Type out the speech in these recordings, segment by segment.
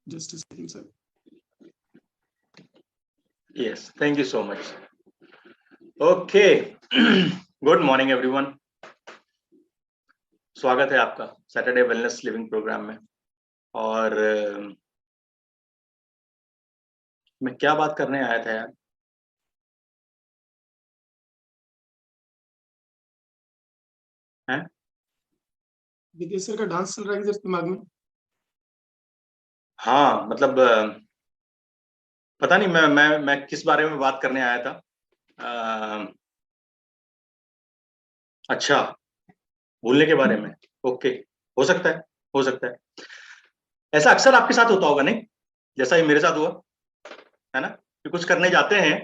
Just a second, sir. Yes, thank you so much. Okay. Good morning everyone. स्वागत है आपका Saturday wellness living programme में। और मैं क्या बात करने आया था यार? हैं? विदेश सर का डांस चल रहा है जब दिमाग में। हाँ, मतलब पता नहीं मैं किस बारे में बात करने आया था। अच्छा, भूलने के बारे में। ओके, हो सकता है। ऐसा अक्सर आपके साथ होता होगा नहीं, जैसा ये मेरे साथ हुआ है ना, कि कुछ करने जाते हैं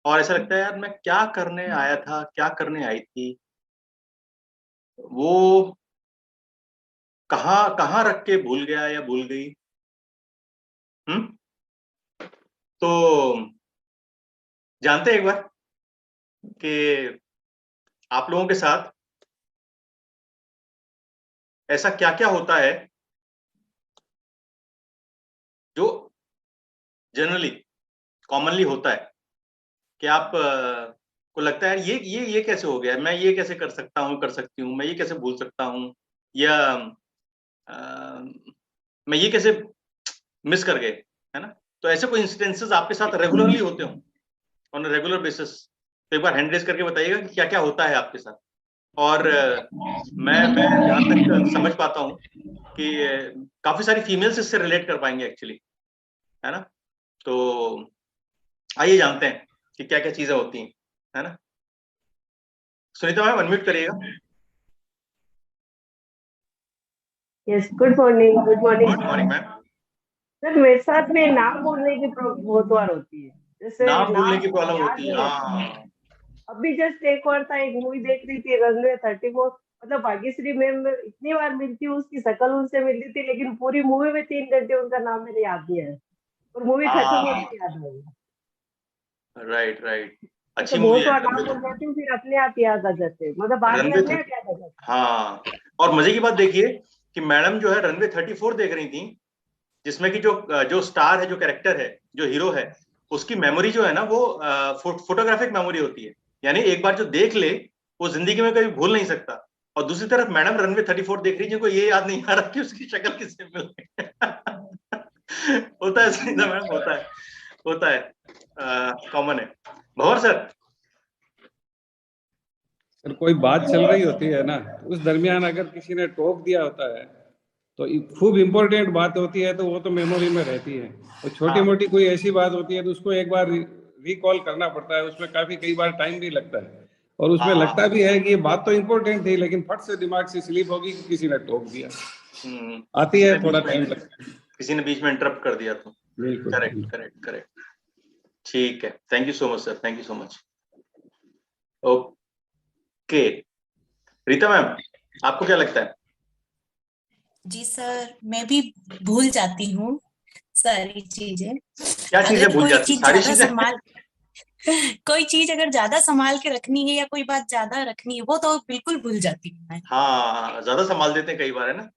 और ऐसा लगता है यार मैं क्या करने आया था, क्या करने आई थी, वो कहाँ कहाँ रख के भूल गया या भूल गई। तो जानते हैं एक बार कि आप लोगों के साथ ऐसा क्या क्या होता है जो जनरली कॉमनली होता है कि आप को लगता है ये कैसे हो गया, मैं ये कैसे कर सकता हूँ, कर सकती हूँ, मैं ये कैसे भूल सकता हूँ, या मैं ये कैसे मिस कर गए, है ना। तो ऐसे कोई इंसिडेंसेस आपके साथ रेगुलरली होते हो ऑन रेगुलर बेसिस, तो एक बार हैंड रेज करके बताइएगा कि क्या क्या होता है आपके साथ। और मैं जहाँ तक समझ पाता हूँ कि काफी सारी फीमेल्स इससे रिलेट कर पाएंगे एक्चुअली, है ना। तो आइए जानते हैं कि क्या क्या चीजें होती हैं, है ना। सुनीता मैम अनम्यूट करिएगा। Yes, good morning. Good morning ma'am. Sir, मेरे साथ में नाम बोलने की प्रॉब्लम बहुत बार होती है, जैसे नाम भूलने की प्रॉब्लम याद होती है। नहीं हाँ, रहता। अभी जस्ट एक बार था, एक मूवी देख रही थी रनवे 34। मतलब भाग्यश्री मैम इतनी बार मिलती हूँ, उसकी शक्ल उनसे मिलती थी, लेकिन पूरी मूवी में 3 घंटे उनका नाम मेरे याद नहीं है, और मूवी खत्म होती याद है। राइट राइट, तो अच्छी मूवी बहुत है बार नाम बोल जाती हूँ, फिर अपने आप याद आ जाते हैं, मतलब बाद में रनवे अपने आप याद आ जाते हैं। हाँ, और मजे की बात देखिए कि मैडम जो है रनवे 34 देख रही थी, जिसमें कि जो स्टार है, जो कैरेक्टर है, जो हीरो है, उसकी मेमोरी जो है ना वो फोटोग्राफिक मेमोरी होती है। यानी एक बार जो देख ले वो जिंदगी में कभी भूल नहीं सकता। और दूसरी तरफ मैडम रनवे 34 देख रही है, जिनको ये याद नहीं आ रहा कि उसकी शक्ल किससे मिल होता है सही मैडम, होता है कॉमन है। भंवर सर, सर कोई बात चल रही होती है ना, उस दरमियान अगर किसी ने टोक दिया होता है तो खूब इम्पोर्टेंट बात होती है, तो वो तो मेमोरी में रहती है। और छोटी मोटी कोई ऐसी बात होती है तो उसको एक बार रिकॉल करना पड़ता है, उसमें काफी बार टाइम भी लगता है, और उसमें लगता भी है कि ये बात तो इम्पोर्टेंट थी, लेकिन फट से दिमाग से स्लिप होगी कि किसी ने टोक दिया। आती है, थोड़ा टाइम लगता है, किसी ने बीच में इंटरप्ट कर दिया तो। बिल्कुल करेक्ट। ठीक है, thank you so much sir, thank you so much. Okay, Rita ma'am आपको क्या लगता है? जी सर, मैं भी भूल जाती हूँ सारी चीजें। क्या चीजें भूल जाती? सारी चीजें? कोई चीज अगर ज्यादा संभाल के रखनी है या कोई बात ज्यादा रखनी है, वो तो बिल्कुल भूल जाती हूँ मैं। हाँ, ज्यादा संभाल देते हैं कई बार, है ना।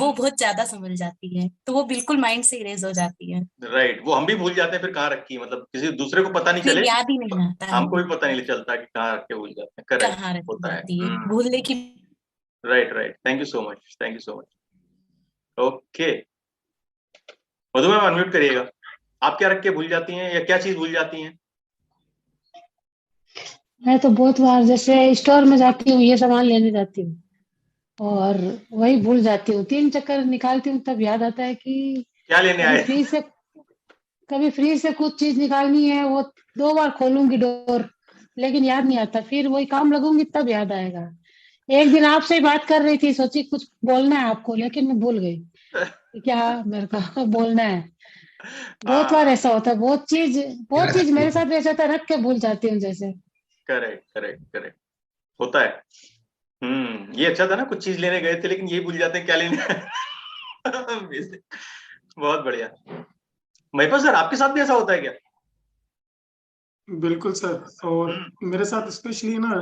वो बहुत ज्यादा संभल जाती है, तो वो बिल्कुल माइंड से इरेज हो जाती है। राइट, वो हम भी भूल जाते हैं, फिर कहाँ रखी, मतलब किसी दूसरे को पता नहीं फिर चले, याद ही नहीं आता है हमको भी पता नहीं चलता कि कहाँ रख के भूल जाते हैं। करेक्ट, कहाँ रख होता है। जाती है, भूलने की। Right, thank you so much. Okay, Madhu ma'am unmute करिएगा। आप क्या रख के भूल जाती हैं या क्या चीज भूल जाती हैं? मैं तो बहुत बार जैसे स्टोर में जाती हूँ, ये सामान लेने जाती हूँ और वही भूल जाती हूँ। 3 चक्कर निकालती हूँ, तब याद आता है कि क्या लेने आए? कभी फ्री से कुछ चीज निकालनी है, वो 2 बार खोलूंगी डोर, लेकिन याद नहीं आता। फिर वही काम लगूंगी तब याद आएगा। एक दिन आपसे ही बात कर रही थी, सोची कुछ बोलना है आपको, लेकिन मैं भूल गई कि क्या मेरे को बोलना है। बहुत बार ऐसा होता है, बहुत चीज मेरे साथ ऐसा होता है, रख के भूल जाती हूँ जैसे। करेक्ट होता है। ये अच्छा था ना, कुछ चीज लेने गए थे लेकिन ये भूल जाते हैं क्या लेने बहुत बढ़िया। महिपा सर, आपके साथ भी ऐसा होता है क्या? बिल्कुल सर, और मेरे साथ स्पेशली ना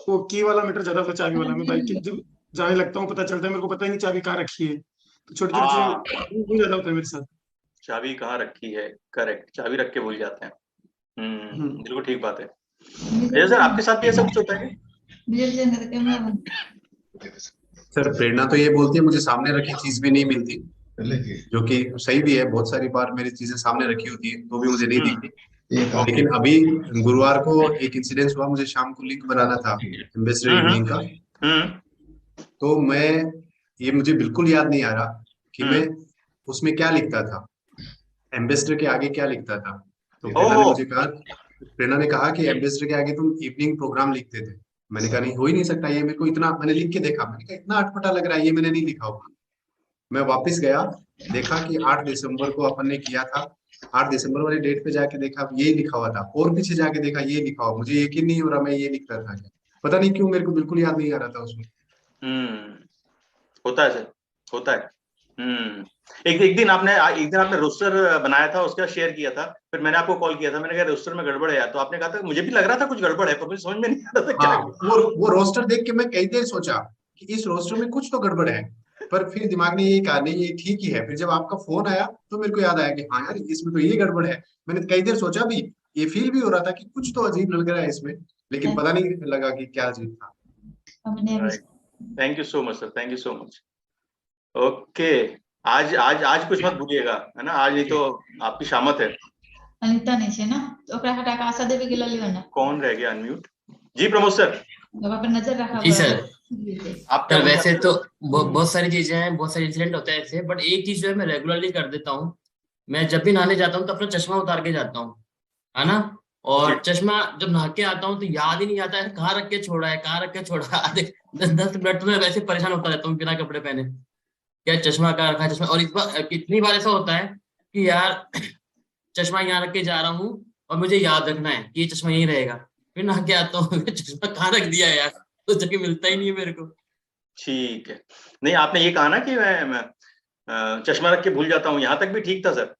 वो की वाला मीटर ज्यादा था, चाबी वाला। मैं बाइक जब जाने लगता हूँ पता चलता है मेरे को पता ही नहीं चाबी कहाँ रखी है। तो छोटी छोटी चीजें भूल जाता होता है मेरे साथ। चाबी कहाँ रखी है, करेक्ट, चाबी रख के भूल जाते हैं। बिल्कुल ठीक बात है। सर आपके साथ भी ऐसा कुछ होता है क्या? सर प्रेरणा तो ये बोलती है मुझे सामने रखी चीज भी नहीं मिलती, जो कि सही भी है। बहुत सारी बार मेरी चीजें सामने रखी होती है तो भी मुझे नहीं दिखती। लेकिन अभी गुरुवार को एक इंसिडेंस हुआ, मुझे शाम को लिंक बनाना था एम्बेसडर इवनिंग का। तो ये मुझे बिल्कुल याद नहीं आ रहा कि मैं उसमें क्या लिखता था, एम्बेसडर के आगे क्या लिखता था। तो प्रेरणा ने कहा कि एम्बेसडर के आगे तुम इवनिंग प्रोग्राम लिखते थे। मैंने कहा नहीं, हो ही नहीं सकता, ये मेरे को इतना, मैंने लिख के देखा, मैंने कहा इतना अटपटा लग रहा है, ये मैंने नहीं लिखा होगा। मैं वापस गया, देखा कि 8 दिसंबर को अपन ने किया था। 8 दिसंबर वाली डेट पे जाके देखा यही लिखा हुआ था, और पीछे जाके देखा ये लिखा हुआ। मुझे यकीन नहीं हो रहा मैं ये लिखता था, पता नहीं क्यों मेरे को बिल्कुल याद नहीं आ रहा था उसमें। होता है सर, होता है। एक दिन आपने रोस्टर बनाया था, उसका शेयर किया था, फिर मैंने आपको कॉल किया था, मैंने कहा रोस्टर में गड़बड़ है, तो आपने कहा था मुझे भी लग रहा था कुछ गड़बड़ है, पर मुझे समझ में नहीं आ रहा था क्या। वो रोस्टर देख के मैं कई देर सोचा कि इस रोस्टर में कुछ तो गड़बड़ है, पर फिर दिमाग ने यही कहा नहीं ये ठीक ही है। फिर जब आपका फोन आया तो मेरे को याद आया कि हाँ यार इसमें तो ये गड़बड़ है। मैंने कई देर सोचा भी, ये फील भी हो रहा था कि कुछ तो अजीब लग रहा है इसमें, लेकिन पता नहीं लगा कि क्या अजीब था। Thank you so much sir, thank you so much. Okay, आज कुछ मत भूलिएगा, है ना, आज नहीं तो आपकी शामत है। अनिता नहीं है ना, तो ओकरा हटा के आशा देवी के ले लियो ना। कौन रह गया अनम्यूट? जी प्रमोद सर। बाबा पे नजर रखा। जी सर। आप सर वैसे तो बहुत सारी चीजें हैं, बहुत सारे इंसिडेंट होते हैं ऐसे, बट एक चीज जो है मैं रेगुलरली कर देता हूँ। मैं जब भी नहाने जाता हूँ तो अपना चश्मा उतार के जाता हूँ, है ना। और चश्मा जब नहा के आता हूँ तो याद ही नहीं आता है कहाँ रख के छोड़ा है, कहाँ रख के छोड़ा है। आधे 10 मिनट में वैसे परेशान होता रहता हूँ बिना कपड़े पहने, क्या चश्मा कहाँ रखा है चश्मा। और इस बार कितनी बार ऐसा होता है कि यार चश्मा यहाँ रख के जा रहा हूँ और मुझे याद रखना है कि ये चश्मा यहीं रहेगा, फिर नहा के आता हूँ चश्मा कहाँ रख दिया यार, तो जगह मिलता ही नहीं है मेरे को। ठीक है, नहीं आपने ये कहा ना कि मैं चश्मा रख के भूल जाता हूँ, यहाँ तक भी ठीक था सर।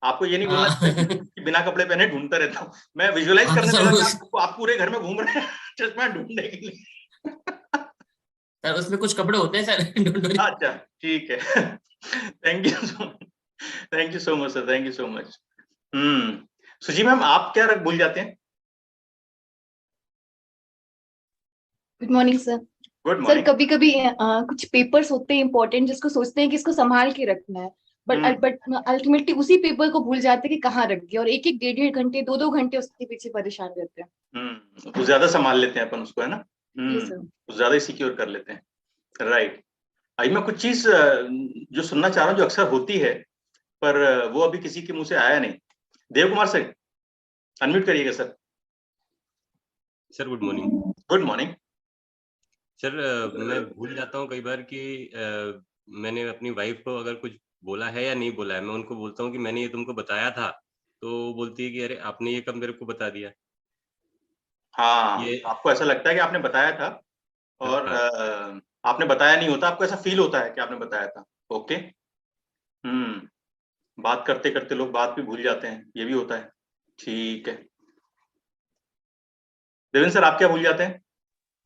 आपको ये नहीं बोलना कि बिना कपड़े पहने ढूंढता रहता हूँ। मैं विजुअलाइज करने लगा कि आप पूरे घर में घूम रहे हैं चश्मा ढूंढने के लिए। सर उसमें कुछ कपड़े होते हैं सर। अच्छा ठीक है, thank you so much, thank you so much sir, thank you so much. सुजी मैम आप क्या भूल जाते हैं? Good morning sir. Good sir morning. कभी कभी कुछ पेपर्स होते हैं इंपॉर्टेंट जिसको सोचते हैं कि इसको संभाल के रखना है, बट अल्टीमेटली उसी पेपर को भूल जाते हैं कि कहाँ रख दिया, और एक 1.5 घंटे 2 घंटे उसके पीछे परेशान रहते हैं। तो ज्यादा संभाल लेते हैं अपन उसको, है ना। सर। तो ज्यादा ही सिक्योर कर लेते हैं, राइट। अभी मैं कुछ चीज जो सुनना चाह रहा हूँ जो अक्सर होती है, पर वो अभी किसी के मुंह से आया नहीं। देव कुमार सर अनम्यूट करिएगा sir. Sir good morning. Good morning sir. मैं भूल जाता हूँ कई बार कि मैंने अपनी वाइफ को अगर कुछ बोला है या नहीं बोला है। मैं उनको बोलता हूँ कि मैंने ये तुमको बताया था, तो वो बोलती है कि अरे आपने ये कब मेरे को बता दिया। हाँ, आपको ऐसा लगता है कि आपने बताया था और आपने बताया नहीं होता, आपको ऐसा फील होता है कि आपने बताया था। ओके, बात करते करते लोग बात भी भूल जाते हैं, ये भी होता है। ठीक है, देवेंद्र सर आप क्या भूल जाते हैं?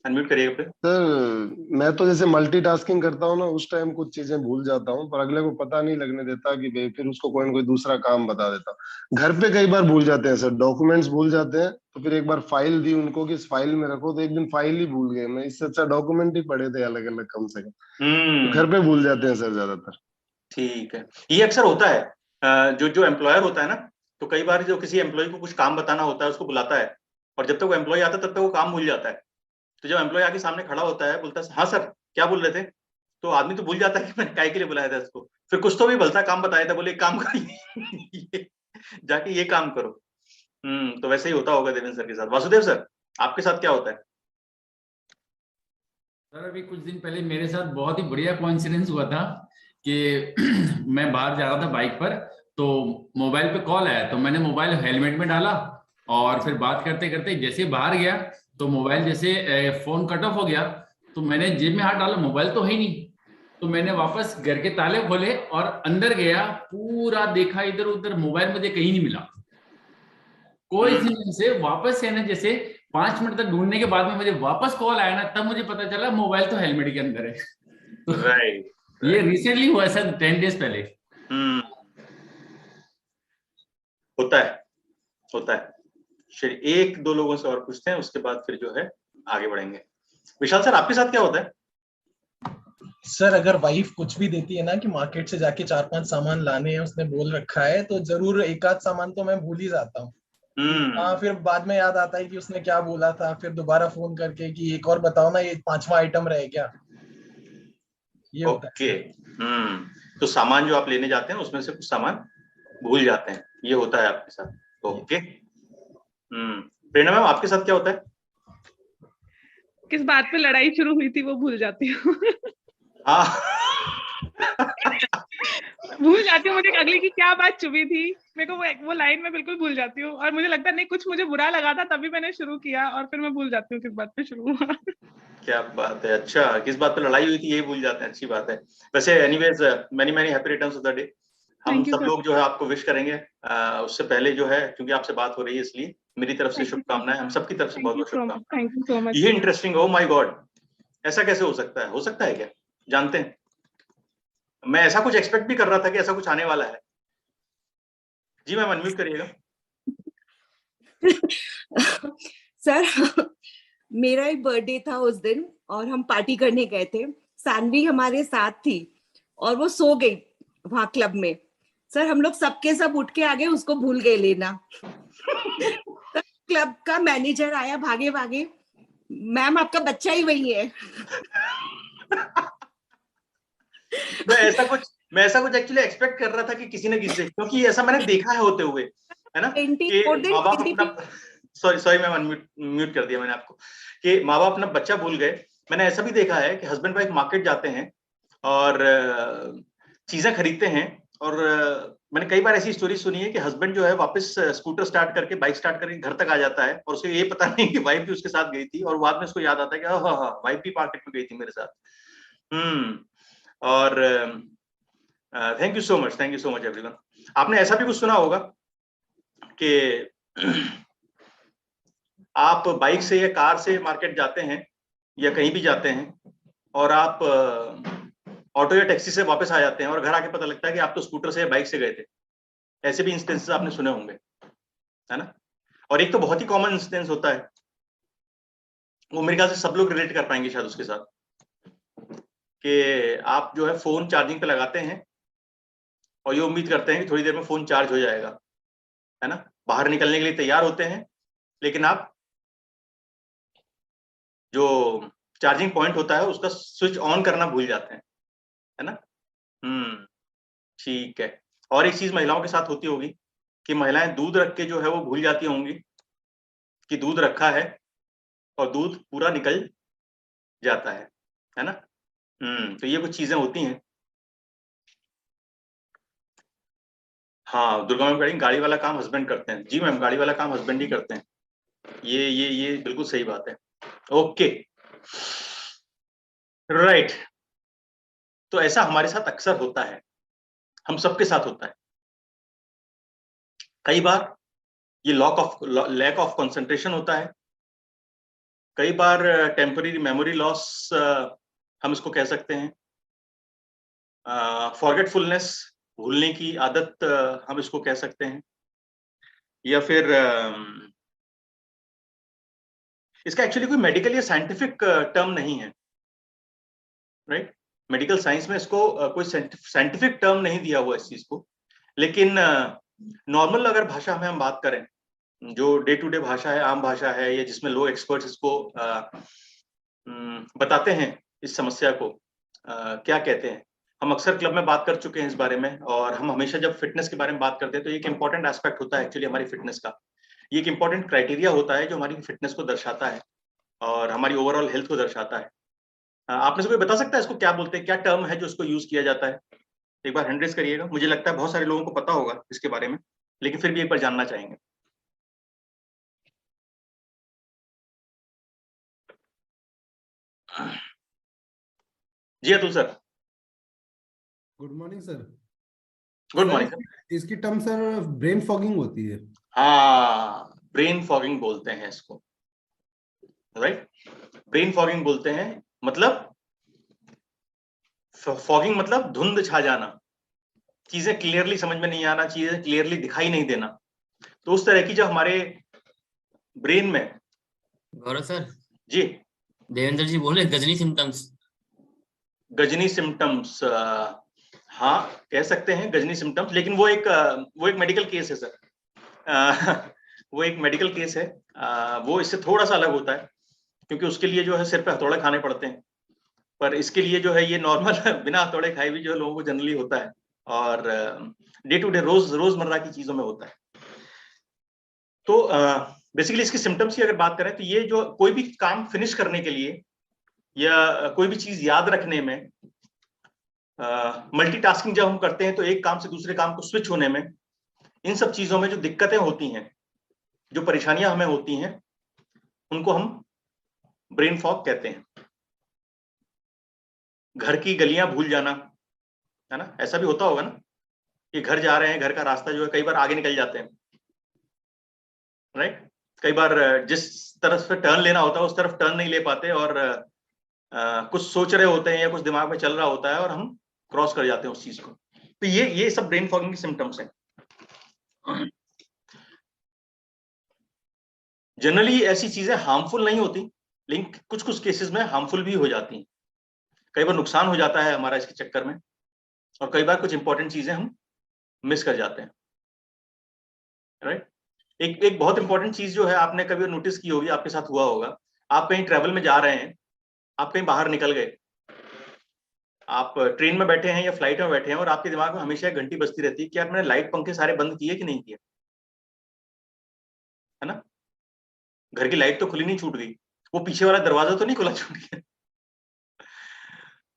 अनम्यूट करिएगा फिर। सर मैं तो जैसे मल्टीटास्किंग करता हूँ ना, उस टाइम कुछ चीजें भूल जाता हूँ, पर अगले को पता नहीं लगने देता कि भाई फिर उसको कोई ना कोई दूसरा काम बता देता। घर पे कई बार भूल जाते हैं सर, डॉक्यूमेंट्स भूल जाते हैं, तो फिर एक बार फाइल दी उनको कि इस फाइल में रखो, तो एक दिन फाइल ही भूल गए। मैं इससे अच्छा डॉक्यूमेंट ही पढ़े थे अलग अलग कम से कम। तो घर पे भूल जाते हैं सर ज्यादातर। ठीक है, ये अक्सर होता है। जो एम्प्लॉयर होता है ना, तो कई बार जो किसी एम्प्लॉय को कुछ काम बताना होता है उसको बुलाता है, और जब तक वो एम्प्लॉय आता है तब तक वो काम भूल जाता है। तो जब एम्प्लॉय आके सामने खड़ा होता है, बोलता है हाँ सर क्या बोल रहे थे, तो आदमी तो भूल जाता है कि मैंने काय के लिए बुलाया था इसको। फिर कुछ तो भी भलता काम बताया था, बोले एक काम करिए जाके ये काम करो। तो वैसे ही होता होगा देवेंद्र सर के साथ। वासुदेव सर आपके साथ क्या होता है? सर अभी कुछ दिन पहले मेरे साथ बहुत ही बढ़िया कोइंसिडेंस हुआ था कि मैं बाहर जा रहा था बाइक पर, तो मोबाइल पे कॉल आया, तो मैंने मोबाइल हेलमेट में डाला और फिर बात करते करते जैसे बाहर गया तो मोबाइल जैसे फोन कट ऑफ हो गया, तो मैंने जेब में हाथ डाला, मोबाइल तो है ही नहीं। तो मैंने वापस घर के ताले खोले और अंदर गया, पूरा देखा इधर उधर, मोबाइल मुझे कहीं नहीं मिला। कोइंसिडेंस से वापस से ना जैसे 5 मिनट तक ढूंढने के बाद में मुझे वापस कॉल आया ना, तब मुझे पता चला मोबाइल तो हेलमेट के अंदर है। राइट ये रिसेंटली हुआ सर, 10 डेज पहले। होता है। चलिए एक दो लोगों से और पूछते हैं, उसके बाद फिर जो है आगे बढ़ेंगे। विशाल सर, आपके साथ क्या होता है? सर अगर वाइफ कुछ भी देती है ना कि मार्केट से जाके 4-5 सामान लाने हैं, उसने बोल रखा है, तो जरूर एक आध सामान तो मैं भूल ही जाता हूँ। हाँ, फिर बाद में याद आता है कि उसने क्या बोला था, फिर दोबारा फोन करके कि एक और बताओ ना, ये 5वां आइटम रह गया। ये होता ओके। तो सामान जो आप लेने जाते हैं उसमें से कुछ सामान भूल जाते हैं, ये होता है आपके साथ। ओके। प्रेरणा मैम, आपके साथ क्या होता है? किस बात पे लड़ाई शुरू हुई थी वो भूल जाती हूँ। भूल जाती हूँ, मुझे अगली की क्या बात चुभी थी, मेरे को वो लाइन में बिल्कुल भूल जाती हूँ, और मुझे लगता है नहीं कुछ मुझे बुरा लगा था तभी मैंने शुरू किया, और फिर मैं भूल जाती हूँ किस बात पे शुरू हुआ। क्या बात है। अच्छा, किस बात पे लड़ाई हुई थी यही भूल जाते हैं, अच्छी बात है। वैसे anyways many happy returns of the day. हम सब लोग जो है आपको विश करेंगे। उससे पहले जो है, क्योंकि आपसे बात हो रही है इसलिए मेरी तरफ से शुभकामनाएं, हम सबकी तरफ से बहुत बहुत शुभकामनाएं। Thank you so much. ये इंटरेस्टिंग, ओ माय गॉड, ऐसा कैसे हो सकता है? हो सकता है क्या? जानते हैं, मैं ऐसा कुछ एक्सपेक्ट भी कर रहा था कि ऐसा कुछ आने वाला है। जी मैम, अनम्यूट करिएगा। सर मेरा ही बर्थडे था उस दिन और हम पार्टी करने गए थे, सानवी हमारे साथ थी और वो सो गई वहां क्लब में। सर हम लोग सबके सब उठ के आ गए, उसको भूल गए लेना। क्लब का मैनेजर आया भागे भागे, मैम आपका बच्चा ही वही है। मैं ऐसा कुछ एक्चुअली एक्सपेक्ट कर रहा था कि किसी न किसी से, क्योंकि ऐसा मैंने देखा है होते हुए, है ना, कि माँ बाप अपना, सॉरी मैम, म्यूट कर दिया मैंने आपको, कि माँ बाप अपना बच्चा भूल गए। मैंने ऐसा भी देखा है कि हस्बैंड वाइफ मार्केट जाते हैं और चीजें खरीदते हैं, और मैंने कई बार ऐसी स्टोरी सुनी है कि हस्बैंड जो है वापस स्कूटर स्टार्ट करके, बाइक स्टार्ट करके घर तक आ जाता है और उसे ये पता नहीं कि वाइफ भी उसके साथ गई थी, और बाद में उसको याद आता है कि हाँ, वाइफ भी मार्केट में गई थी मेरे साथ। और thank you so much everyone. आपने ऐसा भी कुछ सुना होगा कि आप बाइक से या कार से मार्केट जाते हैं या कहीं भी जाते हैं और आप ऑटो या टैक्सी से वापस आ जाते हैं और घर आके पता लगता है कि आप तो स्कूटर से या बाइक से गए थे। ऐसे भी इंस्टेंसेस आपने सुने होंगे, है ना। और एक तो बहुत ही कॉमन इंस्टेंस होता है, वो मेरे ख्याल से सब लोग रिलेट कर पाएंगे शायद उसके साथ, कि आप जो है फोन चार्जिंग पे लगाते हैं और ये उम्मीद करते हैं कि थोड़ी देर में फोन चार्ज हो जाएगा, है ना। बाहर निकलने के लिए तैयार होते हैं, लेकिन आप जो चार्जिंग पॉइंट होता है उसका स्विच ऑन करना भूल जाते हैं, है ना। ठीक है। और एक चीज महिलाओं के साथ होती होगी कि महिलाएं दूध रख के जो है वो भूल जाती होंगी कि दूध रखा है, और दूध पूरा निकल जाता है ना। तो ये कुछ चीजें होती हैं। हाँ, दुर्गा मैम कहेंगे गाड़ी वाला काम हस्बैंड करते हैं। जी मैम, गाड़ी वाला काम हस्बैंड ही करते हैं। ये बिल्कुल सही बात है। Okay, right. तो ऐसा हमारे साथ अक्सर होता है, हम सबके साथ होता है। कई बार ये लैक ऑफ कंसंट्रेशन होता है, कई बार टेम्पररी मेमोरी लॉस हम इसको कह सकते हैं, फॉरगेटफुलनेस, भूलने की आदत हम इसको कह सकते हैं, या फिर इसका एक्चुअली कोई मेडिकल या साइंटिफिक टर्म नहीं है, राइट। मेडिकल साइंस में इसको कोई साइंटिफिक टर्म नहीं दिया हुआ इस चीज को, लेकिन नॉर्मल अगर भाषा में हम बात करें, जो डे टू डे भाषा है, आम भाषा है, या जिसमें लोग एक्सपर्ट्स इसको बताते हैं इस समस्या को, क्या कहते हैं, हम अक्सर क्लब में बात कर चुके हैं इस बारे में, और हम हमेशा जब फिटनेस के बारे में बात करते हैं तो एक इंपॉर्टेंट एस्पेक्ट होता है एक्चुअली हमारी फिटनेस का। ये एक इंपॉर्टेंट क्राइटेरिया होता है जो हमारी फिटनेस को दर्शाता है और हमारी ओवरऑल हेल्थ को दर्शाता है। आप में से कोई बता सकता है इसको क्या बोलते हैं, क्या टर्म है जो इसको यूज किया जाता है? एक बार हैंड रेज करिएगा। मुझे लगता है बहुत सारे लोगों को पता होगा इसके बारे में, लेकिन फिर भी एक बार जानना चाहेंगे। जी Atul sir. Good morning sir. Good morning sir. इसकी टर्म सर ब्रेन फॉगिंग होती है। हाँ, ब्रेन फॉगिंग बोलते हैं इसको, राइट। ब्रेन फॉगिंग बोलते हैं, मतलब फॉगिंग मतलब धुंध छा जाना, चीजें क्लियरली समझ में नहीं आना, चीजें क्लियरली दिखाई नहीं देना। तो उस तरह की जो हमारे ब्रेन में। गौरव सर जी देवेंद्र जी बोल रहे गजनी सिम्टम्स। गजनी सिम्टम्स, हाँ कह सकते हैं गजनी सिम्टम्स, लेकिन वो एक मेडिकल केस है सर। वो एक मेडिकल केस है, वो इससे थोड़ा सा अलग होता है, क्योंकि उसके लिए जो है सिर पे हथौड़े खाने पड़ते हैं, पर इसके लिए जो है ये नॉर्मल बिना हथौड़े खाए भी जो लोगों को जनरली होता है, और डे टू डे रोजमर्रा की चीजों में होता है। तो बेसिकली इसके सिम्टम्स की अगर बात करें तो ये जो कोई भी काम फिनिश करने के लिए या कोई भी चीज याद रखने में, मल्टीटास्किंग जब हम करते हैं तो एक काम से दूसरे काम को स्विच होने में, इन सब चीजों में जो दिक्कतें होती हैं, जो परेशानियां हमें होती हैं, उनको हम ब्रेन फॉग कहते हैं। घर की गलियां भूल जाना, है ना, ऐसा भी होता होगा ना कि घर जा रहे हैं, घर का रास्ता जो है कई बार आगे निकल जाते हैं, राइट। कई बार जिस तरफ से टर्न लेना होता है उस तरफ टर्न नहीं ले पाते, और कुछ सोच रहे होते हैं या कुछ दिमाग में चल रहा होता है और हम क्रॉस कर जाते हैं उस चीज को। तो ये सब ब्रेन फॉगिंग के सिम्टम्स हैं। जनरली ऐसी चीजें हार्मफुल नहीं होती, लेकिन कुछ कुछ केसेस में हार्मफुल भी हो जाती हैं। कई बार नुकसान हो जाता है हमारा इसके चक्कर में, और कई बार कुछ इंपॉर्टेंट चीजें हम मिस कर जाते हैं, राइट। एक बहुत इंपॉर्टेंट चीज जो है, आपने कभी नोटिस की होगी, आपके साथ हुआ होगा, आप कहीं ट्रैवल में जा रहे हैं, आप कहीं बाहर निकल गए, आप ट्रेन में बैठे हैं या फ्लाइट में बैठे हैं, और आपके दिमाग में हमेशा एक घंटी बजती रहती है कि यार मैंने लाइट पंखे सारे बंद किए कि नहीं किए, है ना। घर की लाइट तो खुली नहीं छूट गई, वो पीछे वाला दरवाजा तो नहीं खुला छूट गया।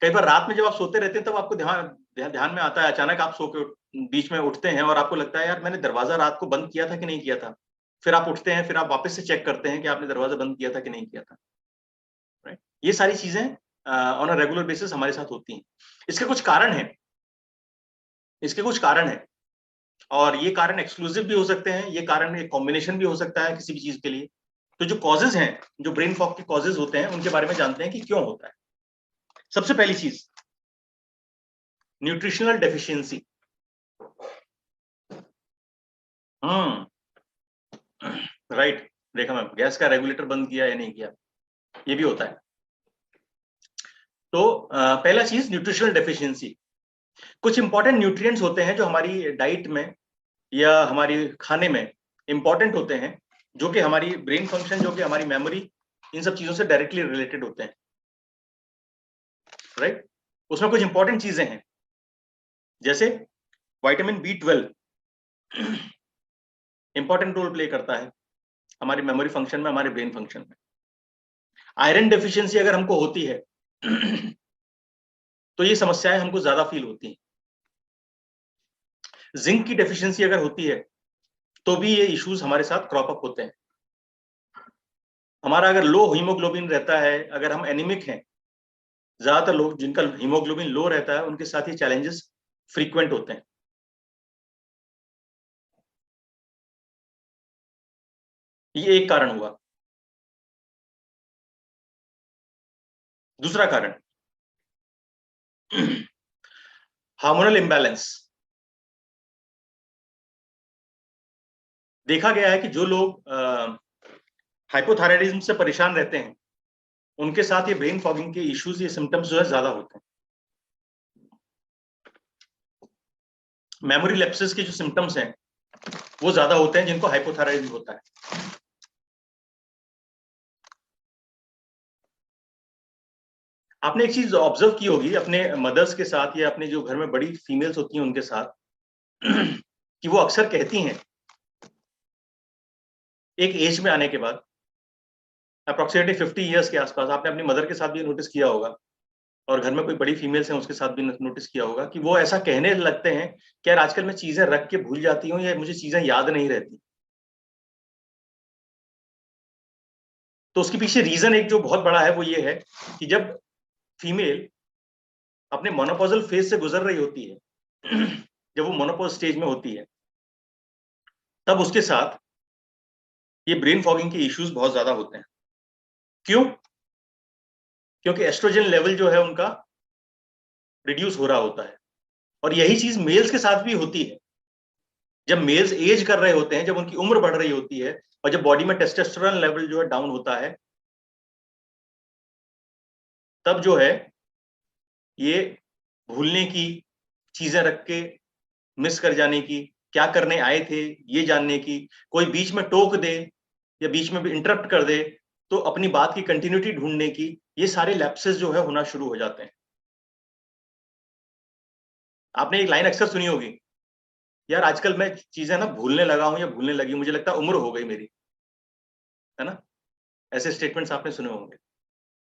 कई बार रात में जब आप सोते रहते हैं तब आपको ध्यान में आता है, अचानक आप सो के बीच में उठते हैं और आपको लगता है यार मैंने दरवाजा रात को बंद किया था कि नहीं किया था। फिर आप उठते हैं, फिर आप वापस से चेक करते हैं कि आपने दरवाजा बंद किया था कि नहीं किया था, राइट। ये सारी चीजें ऑन अ रेगुलर बेसिस हमारे साथ होती हैं। इसके कुछ कारण हैं, और ये कारण एक्सक्लूसिव भी हो सकते हैं, ये कारण एक कॉम्बिनेशन भी हो सकता है किसी भी चीज के लिए। तो जो कॉजेज हैं, जो ब्रेन फॉग के कॉजेज होते हैं, उनके बारे में जानते हैं कि क्यों होता है। सबसे पहली चीज, न्यूट्रिशनल डेफिशिएंसी। राइट, देखा मैं गैस का रेगुलेटर बंद किया या नहीं किया, ये भी होता है। तो पहला चीज न्यूट्रिशनल डेफिशिएंसी। कुछ इंपॉर्टेंट न्यूट्रिएंट्स होते हैं जो हमारी डाइट में या हमारी खाने में इंपॉर्टेंट होते हैं, जो कि हमारी ब्रेन फंक्शन, जो कि हमारी मेमोरी, इन सब चीजों से डायरेक्टली रिलेटेड होते हैं, राइट। उसमें कुछ इंपॉर्टेंट चीजें हैं, जैसे vitamin B12 important role play करता है हमारी मेमोरी फंक्शन में, हमारे ब्रेन फंक्शन में। आयरन डेफिशिएंसी अगर हमको होती है तो ये समस्याएं हमको ज्यादा फील होती हैं। जिंक की डेफिशिएंसी अगर होती है तो भी ये इश्यूज हमारे साथ क्रॉप अप होते हैं। हमारा अगर लो हीमोग्लोबिन रहता है, अगर हम एनीमिक हैं, ज्यादातर लोग जिनका हीमोग्लोबिन लो रहता है उनके साथ ये चैलेंजेस फ्रीक्वेंट होते हैं। ये एक कारण हुआ। दूसरा कारण, हार्मोनल इम्बैलेंस। देखा गया है कि जो लोग हाइपोथायराइडिज्म से परेशान रहते हैं, उनके साथ ये ब्रेन फॉगिंग के इश्यूज, ये सिम्टम्स जो है ज्यादा होते हैं। मेमोरी लैप्सेस के जो सिम्टम्स हैं वो ज्यादा होते हैं जिनको हाइपोथायराइडिज्म होता है। आपने एक चीज ऑब्जर्व की होगी अपने मदर्स के साथ या अपने जो घर में बड़ी फीमेल्स होती हैं उनके साथ कि वो अक्सर कहती हैं एक एज में आने के बाद, अप्रोक्सीमेटली 50 ईयर्स के आसपास, आपने अपनी मदर के साथ भी नोटिस किया होगा, और घर में कोई बड़ी फीमेल्स हैं उसके साथ भी नोटिस किया होगा कि वो ऐसा कहने लगते हैं कि यार आजकल मैं चीजें रख के भूल जाती हूँ या मुझे चीजें याद नहीं रहती। तो उसके पीछे रीजन एक जो बहुत बड़ा है वो ये है कि जब फीमेल अपने मोनोपॉजल फेज से गुजर रही होती है, जब वो मोनोपॉज स्टेज में होती है, तब उसके साथ ये ब्रेन फॉगिंग के इश्यूज बहुत ज्यादा होते हैं। क्यों? क्योंकि एस्ट्रोजन लेवल जो है उनका रिड्यूस हो रहा होता है। और यही चीज मेल्स के साथ भी होती है। जब मेल्स एज कर रहे होते हैं, जब उनकी उम्र बढ़ रही होती है और जब बॉडी में टेस्टोस्टेरोन लेवल जो है डाउन होता है, तब जो है ये भूलने की, चीजें रख के मिस कर जाने की, क्या करने आए थे ये जानने की, कोई बीच में टोक दे या बीच में भी इंटरप्ट कर दे तो अपनी बात की कंटिन्यूटी ढूंढने की, ये सारे लैप्सेस जो है होना शुरू हो जाते हैं। आपने एक लाइन अक्सर सुनी होगी, यार आजकल मैं चीजें ना भूलने लगा हूं या भूलने लगी, मुझे लगता है उम्र हो गई मेरी, है ना? ऐसे स्टेटमेंट्स आपने सुने होंगे।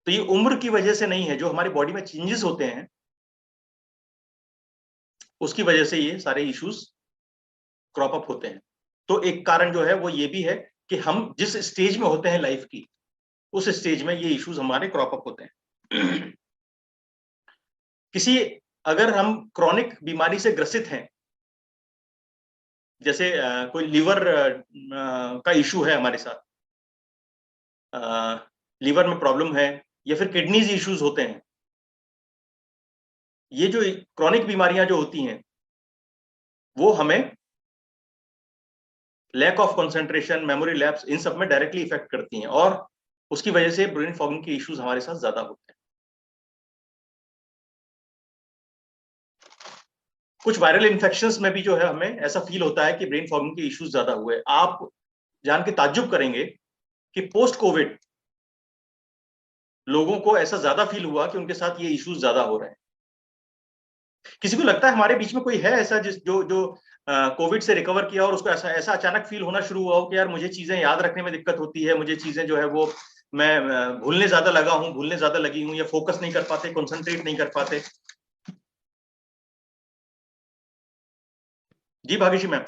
तो ये उम्र की वजह से नहीं है, जो हमारी बॉडी में चेंजेस होते हैं उसकी वजह से ये सारे इश्यूज क्रॉप अप होते हैं। तो एक कारण जो है वो ये भी है कि हम जिस स्टेज में होते हैं लाइफ की, उस स्टेज में ये इश्यूज हमारे क्रॉप अप होते हैं। किसी अगर हम क्रॉनिक बीमारी से ग्रसित हैं, जैसे कोई लिवर का इशू है हमारे साथ, लिवर में प्रॉब्लम है या फिर किडनीज इश्यूज होते हैं, ये जो क्रॉनिक बीमारियां जो होती हैं वो हमें lack of concentration, memory lapse, इन सब में डायरेक्टली इफेक्ट करती हैं और उसकी वजह से ब्रेन फॉगिंग के इश्यूज हमारे साथ ज्यादा होते हैं। कुछ वायरल इन्फेक्शंस में भी जो है हमें ऐसा फील होता है कि ब्रेन फॉगिंग के इश्यूज ज्यादा हुए। आप जान के ताज्जुब करेंगे कि पोस्ट कोविड लोगों को ऐसा ज्यादा फील हुआ कि उनके साथ ये इश्यूज ज्यादा हो रहे हैं। किसी को लगता है हमारे बीच में कोई है ऐसा जो कोविड से रिकवर किया और उसको ऐसा अचानक फील होना शुरू हुआ हो कि यार मुझे चीजें याद रखने में दिक्कत होती है, मुझे चीजें जो है वो मैं भूलने ज्यादा लगा हूं, भूलने ज्यादा लगी हूं, या फोकस नहीं कर पाते, कंसंट्रेट नहीं कर पाते? जी Bhagyashree ma'am.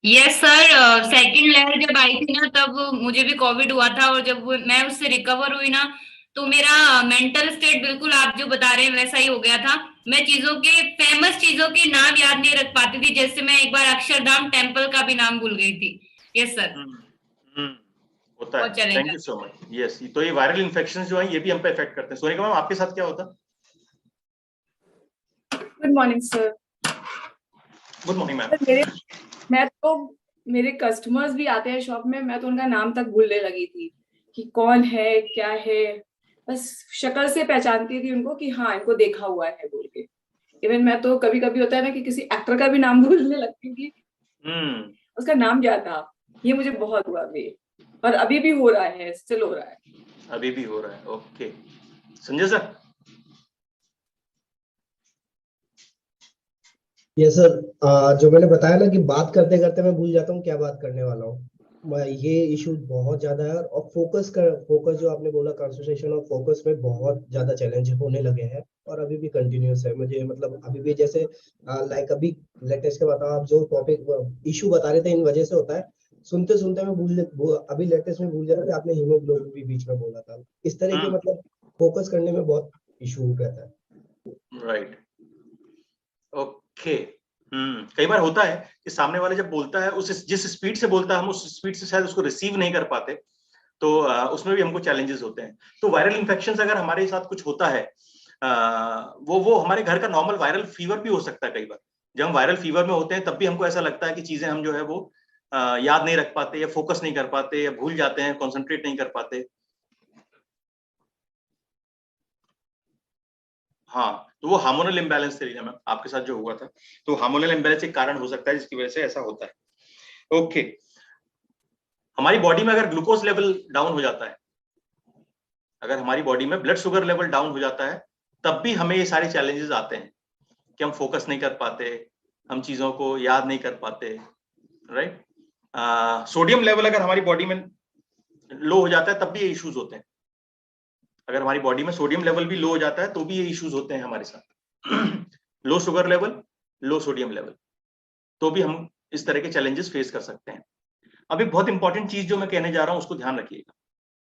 Yes sir, second लहर जब आई थी ना तब मुझे भी कोविड हुआ था और जब मैं उससे रिकवर हुई ना तो मेरा मेंटल स्टेट बिल्कुल आप जो बता रहे हैं वैसा ही हो गया था। मैं चीजों के, फेमस चीजों के नाम याद नहीं रख पाती थी, जैसे मैं एक बार अक्षरधाम टेम्पल का भी नाम भूल गई थी। Yes sir. होता है। Thank you so much. Yes, तो ये वायरल इन्फेक्शंस जो है ये भी हम पे इफेक्ट करते हैं। सोनिका मैम आपके साथ क्या होता? Good morning sir. Good morning ma'am. मेरे कस्टमर्स भी आते हैं शॉप में, मैं तो उनका नाम तक भूलने लगी थी कि कौन है क्या है, बस शक्ल से पहचानती थी उनको कि हाँ इनको देखा हुआ है बोल के। इवन मैं तो कभी कभी होता है ना कि किसी एक्टर का भी नाम भूलने लगती थी, उसका नाम क्या था। ये मुझे बहुत हुआ अभी, और अभी भी हो रहा है, स्टिल हो रहा है। अभी भी हो रहा है। Okay, Sanjay sir. ये सर, जो मैंने बताया ना कि बात करते करते मैं भूल जाता हूँ क्या बात करने वाला हूँ, ये इशू बहुत ज्यादा है। और फोकस जो आपने बोला, कंसंट्रेशन और फोकस में बहुत ज्यादा चैलेंज होने लगे हैं और अभी भी कंटिन्यूस है मुझे। मतलब अभी भी जैसे लाइक अभी लेटेस्ट के बताओ, आप जो टॉपिक इशू बता रहे थे इन वजह से होता है, सुनते सुनते मैं अभी लेटेस्ट में भूल जा रहा था, आपने हीमोग्लोबिन भी बीच में बोला था। इस तरह के मतलब फोकस करने में बहुत इशू रहता है। Right, okay. कई बार होता है कि सामने वाले जब बोलता है उस जिस स्पीड से बोलता है, हम उस स्पीड से शायद उसको रिसीव नहीं कर पाते, तो उसमें भी हमको चैलेंजेस होते हैं। तो वायरल इन्फेक्शंस अगर हमारे साथ कुछ होता है, वो हमारे घर का नॉर्मल वायरल फीवर भी हो सकता है। कई बार जब हम वायरल फीवर में होते हैं तब भी हमको ऐसा लगता है कि चीजें हम जो है वो याद नहीं रख पाते या फोकस नहीं कर पाते या भूल जाते हैं, कॉन्सेंट्रेट नहीं कर पाते। हाँ, तो वो हार्मोनल इम्बैलेंस थे मैम आपके साथ जो हुआ था, तो हार्मोनल इम्बैलेंस एक कारण हो सकता है जिसकी वजह से ऐसा होता है। ओके, हमारी बॉडी में अगर ग्लूकोज लेवल डाउन हो जाता है, अगर हमारी बॉडी में ब्लड शुगर लेवल डाउन हो जाता है, तब भी हमें ये सारे चैलेंजेस आते हैं कि हम फोकस नहीं कर पाते, हम चीजों को याद नहीं कर पाते। राइट, सोडियम लेवल अगर हमारी बॉडी में लो हो जाता है तब भी ये इश्यूज होते हैं। अगर हमारी बॉडी में सोडियम लेवल भी लो हो जाता है तो भी ये इश्यूज होते हैं हमारे साथ। लो शुगर लेवल, लो सोडियम लेवल, तो भी हम इस तरह के चैलेंजेस फेस कर सकते हैं। अब एक बहुत इंपॉर्टेंट चीज जो मैं कहने जा रहा हूं उसको ध्यान रखिएगा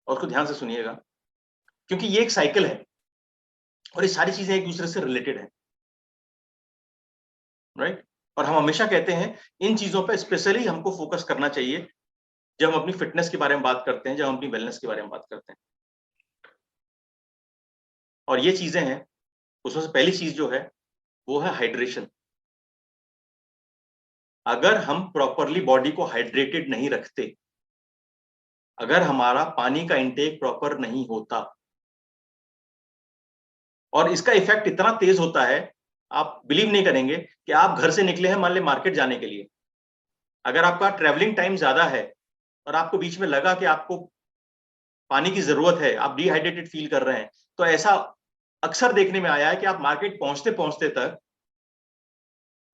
और उसको ध्यान से सुनिएगा, क्योंकि ये एक साइकिल है और ये सारी चीजें एक दूसरे से रिलेटेड है। राइट, और हम हमेशा कहते हैं इन चीजों पर स्पेशली हमको फोकस करना चाहिए जब हम अपनी फिटनेस के बारे में बात करते हैं, जब हम अपनी वेलनेस के बारे में बात करते हैं। और ये चीजें हैं उसमें से पहली चीज जो है वो है हाइड्रेशन। अगर हम प्रॉपरली बॉडी को हाइड्रेटेड नहीं रखते, अगर हमारा पानी का इंटेक प्रॉपर नहीं होता, और इसका इफेक्ट इतना तेज होता है, आप बिलीव नहीं करेंगे कि आप घर से निकले हैं मान ले मार्केट जाने के लिए, अगर आपका ट्रेवलिंग टाइम ज्यादा है और आपको बीच में लगा कि आपको पानी की जरूरत है, आप डिहाइड्रेटेड फील कर रहे हैं, तो ऐसा अक्सर देखने में आया है कि आप मार्केट पहुंचते पहुंचते तक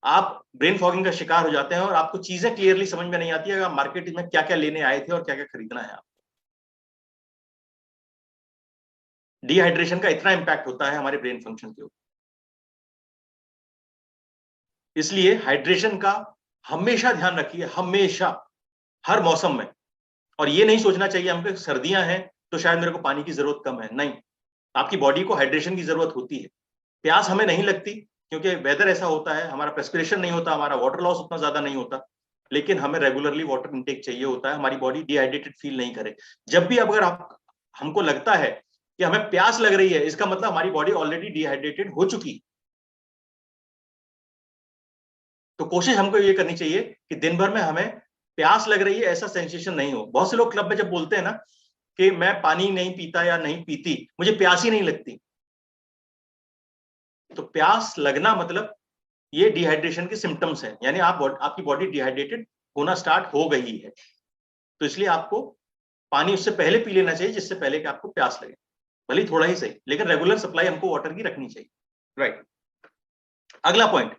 आप ब्रेन फॉगिंग का शिकार हो जाते हैं और आपको चीजें क्लियरली समझ में नहीं आती है, आप मार्केट में क्या क्या लेने आए थे और क्या क्या खरीदना है। आप डिहाइड्रेशन का इतना इंपैक्ट होता है हमारे ब्रेन फंक्शन के ऊपर, इसलिए हाइड्रेशन का हमेशा ध्यान रखिए, हमेशा, हर मौसम में। और ये नहीं सोचना चाहिए हमको सर्दियां हैं तो शायद मेरे को पानी की जरूरत कम है, नहीं, आपकी बॉडी को हाइड्रेशन की जरूरत होती है। प्यास हमें नहीं लगती क्योंकि वेदर ऐसा होता है, हमारा प्रेस्पिरेशन नहीं होता, हमारा वाटर लॉस उतना ज्यादा नहीं होता, लेकिन हमें रेगुलरली वाटर इंटेक चाहिए होता है, हमारी बॉडी डिहाइड्रेटेड फील नहीं करे। जब भी अगर हमको लगता है कि हमें प्यास लग रही है, इसका मतलब हमारी बॉडी ऑलरेडी डिहाइड्रेटेड हो चुकी। तो कोशिश हमको ये करनी चाहिए कि दिन भर में हमें प्यास लग रही है ऐसा सेंसेशन नहीं हो। बहुत से लोग क्लब में जब बोलते हैं ना कि मैं पानी नहीं पीता या नहीं पीती, मुझे प्यास ही नहीं लगती, तो प्यास लगना मतलब ये डिहाइड्रेशन के सिम्टम्स हैं, यानी आपकी बॉडी डिहाइड्रेटेड होना स्टार्ट हो गई है। तो इसलिए आपको पानी उससे पहले पी लेना चाहिए, जिससे पहले कि आपको प्यास लगे, भले ही थोड़ा ही सही, लेकिन रेगुलर सप्लाई हमको वाटर की रखनी चाहिए। राइट, अगला पॉइंट,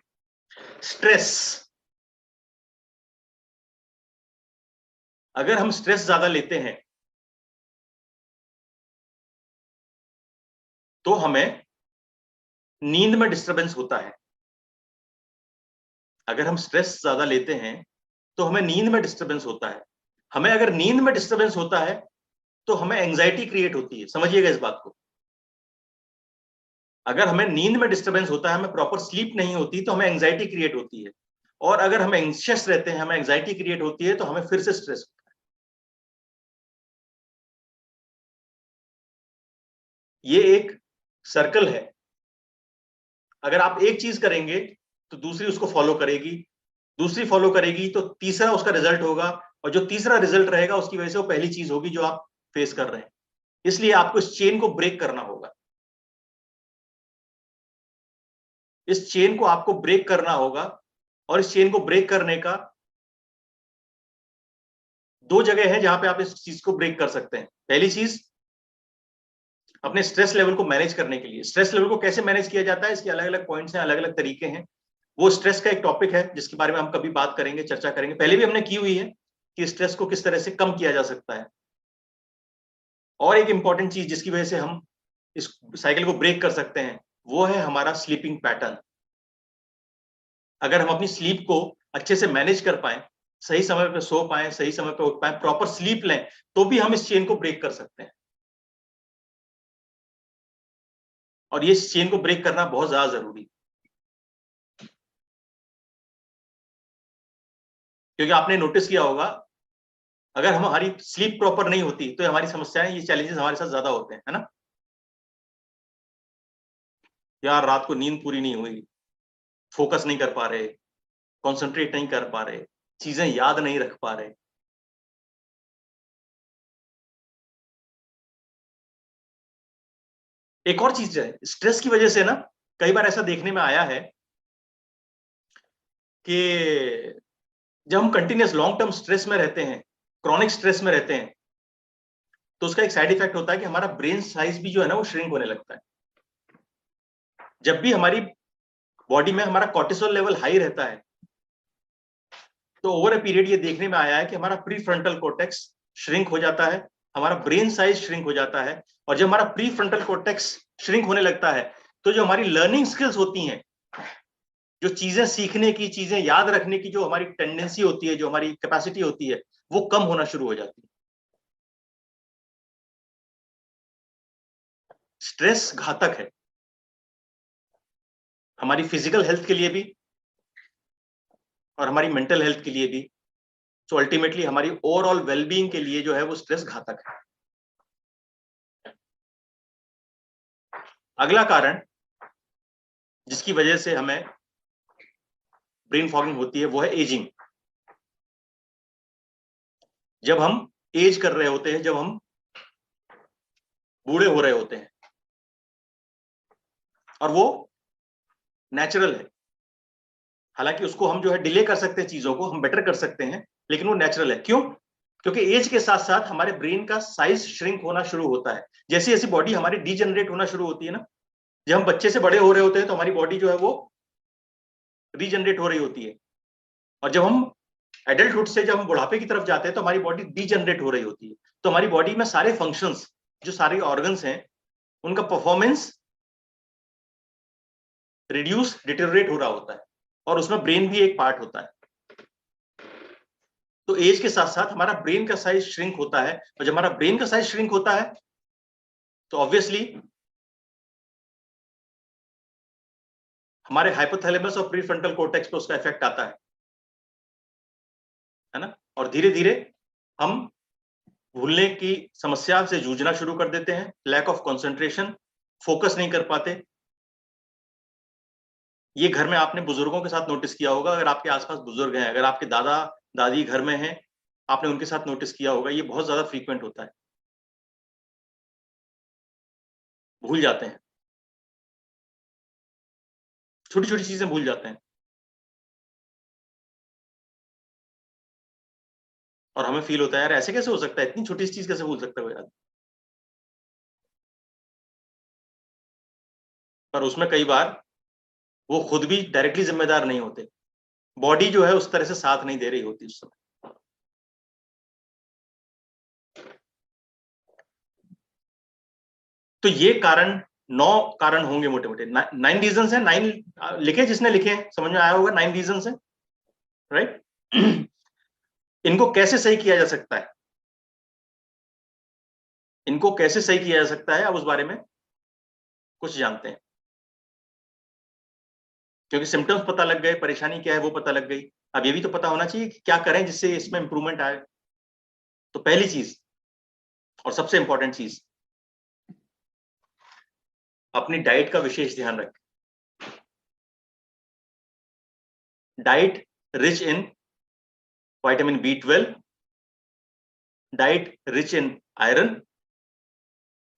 स्ट्रेस। अगर हम स्ट्रेस ज्यादा लेते हैं तो हमें नींद में डिस्टरबेंस होता है। अगर हम स्ट्रेस ज्यादा लेते हैं तो हमें नींद में डिस्टरबेंस होता है। हमें अगर नींद में डिस्टरबेंस होता है तो हमें एंजाइटी क्रिएट होती है, समझिएगा इस बात को। अगर हमें नींद में डिस्टरबेंस होता है, हमें प्रॉपर स्लीप नहीं होती, तो हमें एंजाइटी क्रिएट होती है, और अगर हम एंग्शियस रहते हैं, हमें एंजाइटी क्रिएट होती है, तो हमें फिर से स्ट्रेस होता है। ये एक सर्कल है, अगर आप एक चीज करेंगे तो दूसरी उसको फॉलो करेगी, दूसरी फॉलो करेगी तो तीसरा उसका रिजल्ट होगा, और जो तीसरा रिजल्ट रहेगा उसकी वजह से वो पहली चीज होगी जो आप फेस कर रहे हैं। इसलिए आपको इस चेन को ब्रेक करना होगा, इस चेन को आपको ब्रेक करना होगा। और इस चेन को ब्रेक करने का दो जगह है जहां पे आप इस चीज को ब्रेक कर सकते हैं। पहली चीज, अपने स्ट्रेस लेवल को मैनेज करने के लिए। स्ट्रेस लेवल को कैसे मैनेज किया जाता है, इसके अलग अलग पॉइंट्स हैं, अलग अलग तरीके हैं। वो स्ट्रेस का एक टॉपिक है जिसके बारे में हम कभी बात करेंगे, चर्चा करेंगे, पहले भी हमने की हुई है कि स्ट्रेस को किस तरह से कम किया जा सकता है। और एक इंपॉर्टेंट चीज जिसकी वजह से हम इस साइकिल को ब्रेक कर सकते हैं वो है हमारा स्लीपिंग पैटर्न। अगर हम अपनी स्लीप को अच्छे से मैनेज कर पाए, सही समय पे सो पाए, सही समय पे उठ पाए, प्रॉपर स्लीप लें, तो भी हम इस चेन को ब्रेक कर सकते हैं। और ये चेन को ब्रेक करना बहुत ज्यादा जरूरी है, क्योंकि आपने नोटिस किया होगा अगर हमारी स्लीप प्रॉपर नहीं होती तो हमारी समस्याएं, ये चैलेंजेस हमारे साथ ज्यादा होते हैं, है ना। यार रात को नींद पूरी नहीं हुई, फोकस नहीं कर पा रहे, कंसंट्रेट नहीं कर पा रहे, चीजें याद नहीं रख पा रहे। एक और चीज है, स्ट्रेस की वजह से ना कई बार ऐसा देखने में आया है कि जब हम कंटिन्यूअस लॉन्ग टर्म स्ट्रेस में रहते हैं, क्रॉनिक स्ट्रेस में रहते हैं, तो उसका एक साइड इफेक्ट होता है कि हमारा ब्रेन साइज भी जो है ना वो श्रिंक होने लगता है। जब भी हमारी बॉडी में हमारा कॉर्टिसोल लेवल हाई रहता है तो ओवर ए पीरियड ये देखने में आया है कि हमारा प्री फ्रंटल कॉर्टेक्स श्रिंक हो जाता है, हमारा ब्रेन साइज श्रिंक हो जाता है। और जब हमारा प्री फ्रंटल कॉर्टेक्स श्रिंक होने लगता है तो जो हमारी लर्निंग स्किल्स होती हैं, जो चीजें सीखने की, चीजें याद रखने की जो हमारी टेंडेंसी होती है, जो हमारी कैपेसिटी होती है, वो कम होना शुरू हो जाती है। स्ट्रेस घातक है हमारी फिजिकल हेल्थ के लिए भी और हमारी मेंटल हेल्थ के लिए भी। तो अल्टीमेटली हमारी ओवरऑल वेलबीइंग के लिए जो है वो स्ट्रेस घातक है। अगला कारण जिसकी वजह से हमें ब्रेन फॉगिंग होती है, वो है एजिंग। जब हम एज कर रहे होते हैं, जब हम बूढ़े हो रहे होते हैं, और वो नेचुरल है। हालांकि उसको हम जो है डिले कर सकते हैं, चीजों को हम बेटर कर सकते हैं, लेकिन वो नेचुरल है। क्यों? क्योंकि एज के साथ साथ हमारे ब्रेन का साइज श्रिंक होना शुरू होता है। जैसे जैसे बॉडी हमारी डीजनरेट होना शुरू होती है ना, जब हम बच्चे से बड़े हो रहे होते हैं तो हमारी बॉडी जो है वो रीजनरेट हो रही होती है, और जब हम एडल्टहुड से जब हम बुढ़ापे की तरफ जाते हैं तो हमारी बॉडी डीजनरेट हो रही होती है। तो हमारी बॉडी में सारे फंक्शंस, जो सारे ऑर्गन्स हैं, उनका परफॉर्मेंस रिड्यूस, डिटेरियोरेट हो रहा होता है, और उसमें ब्रेन भी एक पार्ट होता है। तो एज के साथ साथ हमारा ब्रेन का साइज श्रिंक होता है, और जब हमारा ब्रेन का साइज श्रिंक होता है तो ऑब्वियसली हमारे हाइपोथैलेमस और प्रीफ्रंटल कॉर्टेक्स पे उसका इफेक्ट आता है ना, और धीरे धीरे हम भूलने की समस्या से जूझना शुरू कर देते हैं। लैक ऑफ कंसंट्रेशन, फोकस नहीं कर पाते। ये घर में आपने बुजुर्गों के साथ नोटिस किया होगा, अगर आपके आसपास बुजुर्ग हैं, अगर आपके दादा दादी घर में हैं, आपने उनके साथ नोटिस किया होगा, ये बहुत ज्यादा फ्रीक्वेंट होता है। भूल जाते हैं, छोटी छोटी चीजें भूल जाते हैं, और हमें फील होता है यार ऐसे कैसे हो सकता है, इतनी छोटी सी चीज कैसे भूल सकता है यार। पर उसमें कई बार वो खुद भी डायरेक्टली जिम्मेदार नहीं होते, बॉडी जो है उस तरह से साथ नहीं दे रही होती उस समय। तो ये कारण 9 कारण होंगे मोटे मोटे, 9 रीजंस है। 9 लिखे, जिसने लिखे समझ में आया होगा, 9 रीजंस है, राइट। इनको कैसे सही किया जा सकता है, इनको कैसे सही किया जा सकता है, अब उस बारे में कुछ जानते हैं। क्योंकि सिम्टम्स पता लग गए, परेशानी क्या है वो पता लग गई, अब ये भी तो पता होना चाहिए कि क्या करें जिससे इसमें इंप्रूवमेंट आए। तो पहली चीज और सबसे इंपॉर्टेंट चीज, अपनी डाइट का विशेष ध्यान रखें। Diet rich in vitamin B12, diet rich in iron,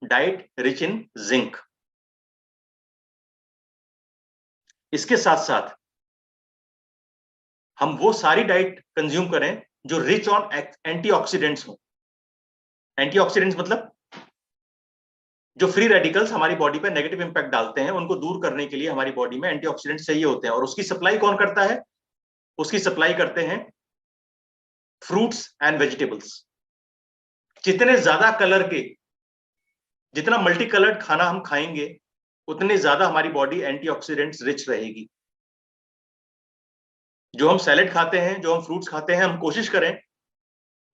diet rich in zinc. इसके साथ साथ हम वो सारी डाइट कंज्यूम करें जो रिच ऑन एंटीऑक्सीडेंट्स हो। एंटीऑक्सीडेंट्स मतलब जो फ्री रेडिकल्स हमारी बॉडी पे नेगेटिव इंपैक्ट डालते हैं, उनको दूर करने के लिए हमारी बॉडी में एंटीऑक्सीडेंट्स चाहिए होते हैं, और उसकी सप्लाई कौन करता है? उसकी सप्लाई करते हैं फ्रूट्स एंड वेजिटेबल्स। जितने ज्यादा कलर के, जितना मल्टी कलर्ड खाना हम खाएंगे, उतने ज्यादा हमारी बॉडी एंटीऑक्सीडेंट्स रिच रहेगी। जो हम सैलेड खाते हैं, जो हम फ्रूट्स खाते हैं, हम कोशिश करें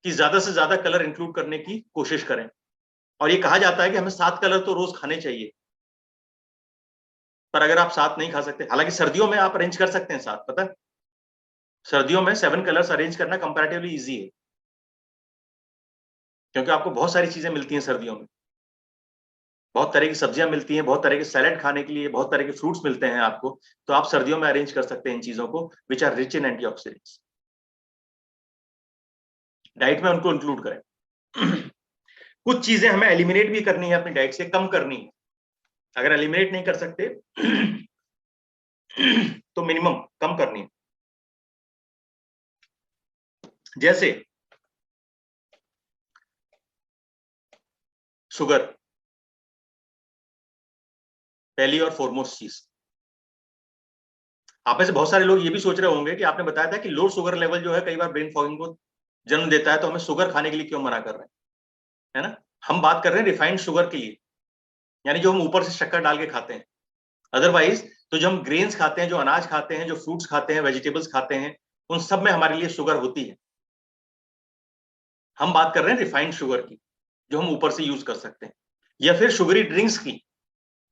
कि ज्यादा से ज्यादा कलर इंक्लूड करने की कोशिश करें। और ये कहा जाता है कि हमें 7 कलर तो रोज खाने चाहिए, पर अगर आप 7 नहीं खा सकते, हालांकि सर्दियों में आप अरेंज कर सकते हैं 7, पता है सर्दियों में 7 कलर्स अरेंज करना कंपैरेटिवली इजी है, क्योंकि आपको बहुत सारी चीजें मिलती हैं सर्दियों में, बहुत तरह की सब्जियां मिलती हैं, बहुत तरह के सैलेड खाने के लिए, बहुत तरह के फ्रूट्स मिलते हैं आपको, तो आप सर्दियों में अरेंज कर सकते हैं इन चीजों को, which are rich in antioxidants. Diet में उनको इंक्लूड करें। कुछ चीजें हमें एलिमिनेट भी करनी है अपनी डाइट से, कम करनी है। अगर एलिमिनेट नहीं कर सकते तो मिनिमम कम करनी है। जैसे शुगर, पहली और फॉरमोस्ट चीज। आप में से बहुत सारे लोग ये भी सोच रहे होंगे कि आपने बताया था कि लो शुगर लेवल जो है कई बार ब्रेन फॉगिंग को जन्म देता है, तो हमें शुगर खाने के लिए क्यों मना कर रहे हैं, है ना। हम बात कर रहे हैं रिफाइंड शुगर के लिए, यानी जो हम ऊपर से शक्कर डाल के खाते हैं। अदरवाइज तो जो हम ग्रेन्स खाते हैं, जो अनाज खाते हैं, जो फ्रूट्स खाते हैं, वेजिटेबल्स खाते हैं, उन सब में हमारे लिए शुगर होती है। हम बात कर रहे हैं रिफाइंड शुगर की, जो हम ऊपर से यूज कर सकते हैं, या फिर शुगरी ड्रिंक्स की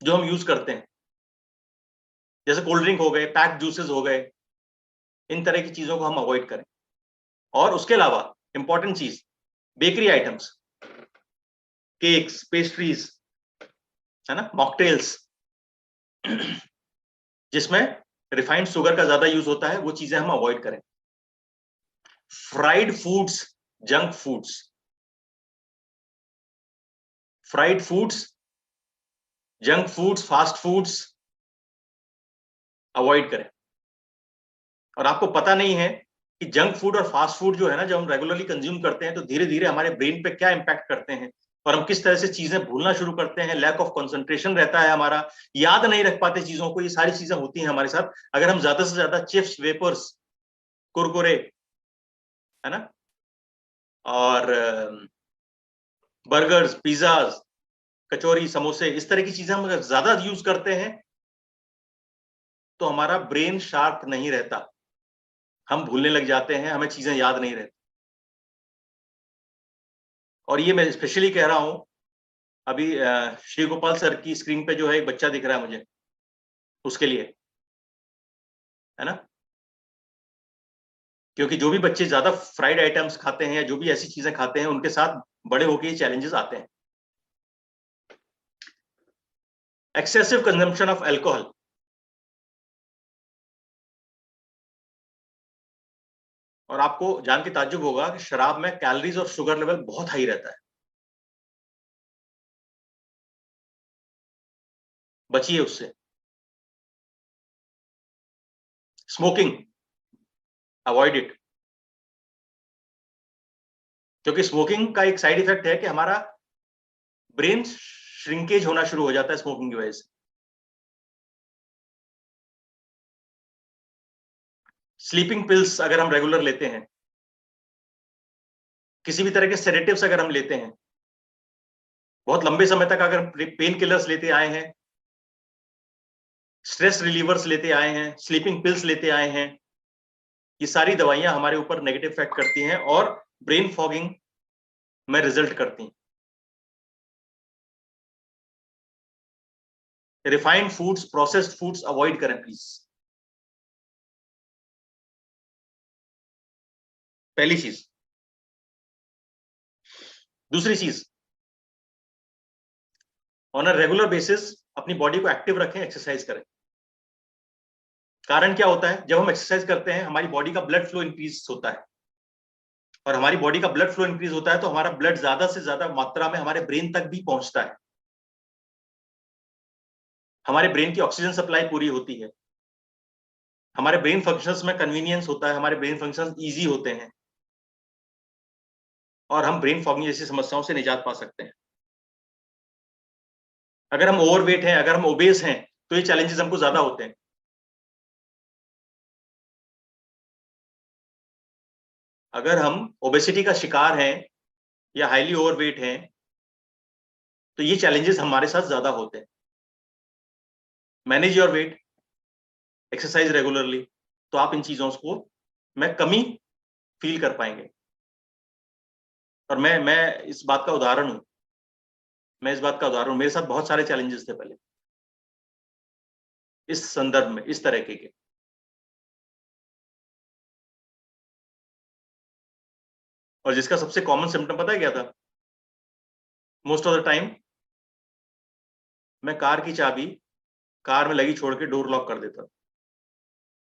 जो हम यूज करते हैं, जैसे कोल्ड ड्रिंक हो गए, पैक्ड जूसेस हो गए, इन तरह की चीजों को हम अवॉइड करें। और उसके अलावा इंपॉर्टेंट चीज, बेकरी आइटम्स, केक्स, पेस्ट्रीज, है ना, मॉकटेल्स, जिसमें रिफाइंड शुगर का ज्यादा यूज होता है, वो चीजें हम अवॉइड करें। Fried foods, junk foods, fried foods, junk foods, fast foods avoid करें। और आपको पता नहीं है कि जंक फूड और फास्ट फूड जो है ना, जब हम रेगुलरली कंज्यूम करते हैं तो धीरे धीरे हमारे ब्रेन पे क्या इंपैक्ट करते हैं, और हम किस तरह से चीजें भूलना शुरू करते हैं, लैक ऑफ कंसंट्रेशन रहता है हमारा, याद नहीं रख पाते चीजों को। ये सारी चीजें होती हैं हमारे साथ अगर हम ज्यादा से ज्यादा चिप्स, वेपर्स, कुरकुरे, है ना, और बर्गर्स, पिज्जाज, कचौरी, समोसे, इस तरह की चीजें हम अगर ज्यादा यूज करते हैं तो हमारा ब्रेन शार्प नहीं रहता, हम भूलने लग जाते हैं, हमें चीजें याद नहीं रहती। और ये मैं स्पेशली कह रहा हूं, अभी श्री गोपाल सर की स्क्रीन पे जो है एक बच्चा दिख रहा है मुझे, उसके लिए, है ना, क्योंकि जो भी बच्चे ज्यादा फ्राइड आइटम्स खाते हैं या जो भी ऐसी चीजें खाते हैं, उनके साथ बड़े होके ये चैलेंजेस आते हैं। एक्सेसिव कंजम्पशन ऑफ एल्कोहल, और आपको जान के ताज्जुब होगा कि शराब में कैलोरीज और शुगर लेवल बहुत हाई रहता है, बचिए उससे। स्मोकिंग, अवॉइड इट, क्योंकि स्मोकिंग का एक साइड इफेक्ट है कि हमारा ब्रेन श्रिंकेज होना शुरू हो जाता है स्मोकिंग की वजह से। स्लीपिंग पिल्स अगर हम रेगुलर लेते हैं, किसी भी तरह के सेडेटिव्स अगर हम लेते हैं, बहुत लंबे समय तक अगर पेन किलर्स लेते आए हैं, स्ट्रेस रिलीवर्स लेते आए हैं, स्लीपिंग पिल्स लेते आए हैं, ये सारी दवाइयां हमारे ऊपर नेगेटिव इफेक्ट करती हैं और ब्रेन फॉगिंग में रिजल्ट करती हैं। Refined foods, processed foods avoid करें प्लीज, पहली चीज। दूसरी चीज, ऑन अ रेगुलर बेसिस अपनी बॉडी को एक्टिव रखें, एक्सरसाइज करें। कारण क्या होता है, जब हम एक्सरसाइज करते हैं हमारी बॉडी का ब्लड फ्लो इंक्रीज होता है, और हमारी बॉडी का ब्लड फ्लो इंक्रीज होता है तो हमारा ब्लड ज्यादा से ज्यादा मात्रा में हमारे ब्रेन तक भी पहुंचता है, हमारे ब्रेन की ऑक्सीजन सप्लाई पूरी होती है, हमारे ब्रेन फंक्शंस में कन्वीनियंस होता है, हमारे ब्रेन फंक्शंस इजी होते हैं, और हम ब्रेन फॉगिंग जैसी समस्याओं से निजात पा सकते हैं। अगर हम ओवरवेट हैं, अगर हम ओबेस हैं, तो ये चैलेंजेस हमको ज्यादा होते हैं। अगर हम ओबेसिटी का शिकार हैं या हाईली ओवरवेट हैं, तो ये चैलेंजेस हमारे साथ ज्यादा होते हैं। Manage your weight, exercise regularly, तो आप इन चीजों को में कमी फील कर पाएंगे। और मैं इस बात का उदाहरण हूं, मेरे साथ बहुत सारे चैलेंजेस थे पहले इस संदर्भ में, इस तरह के। और जिसका सबसे कॉमन सिम्टम पता है क्या था? मोस्ट ऑफ द टाइम मैं कार की चाबी कार में लगी छोड़ के डोर लॉक कर देता।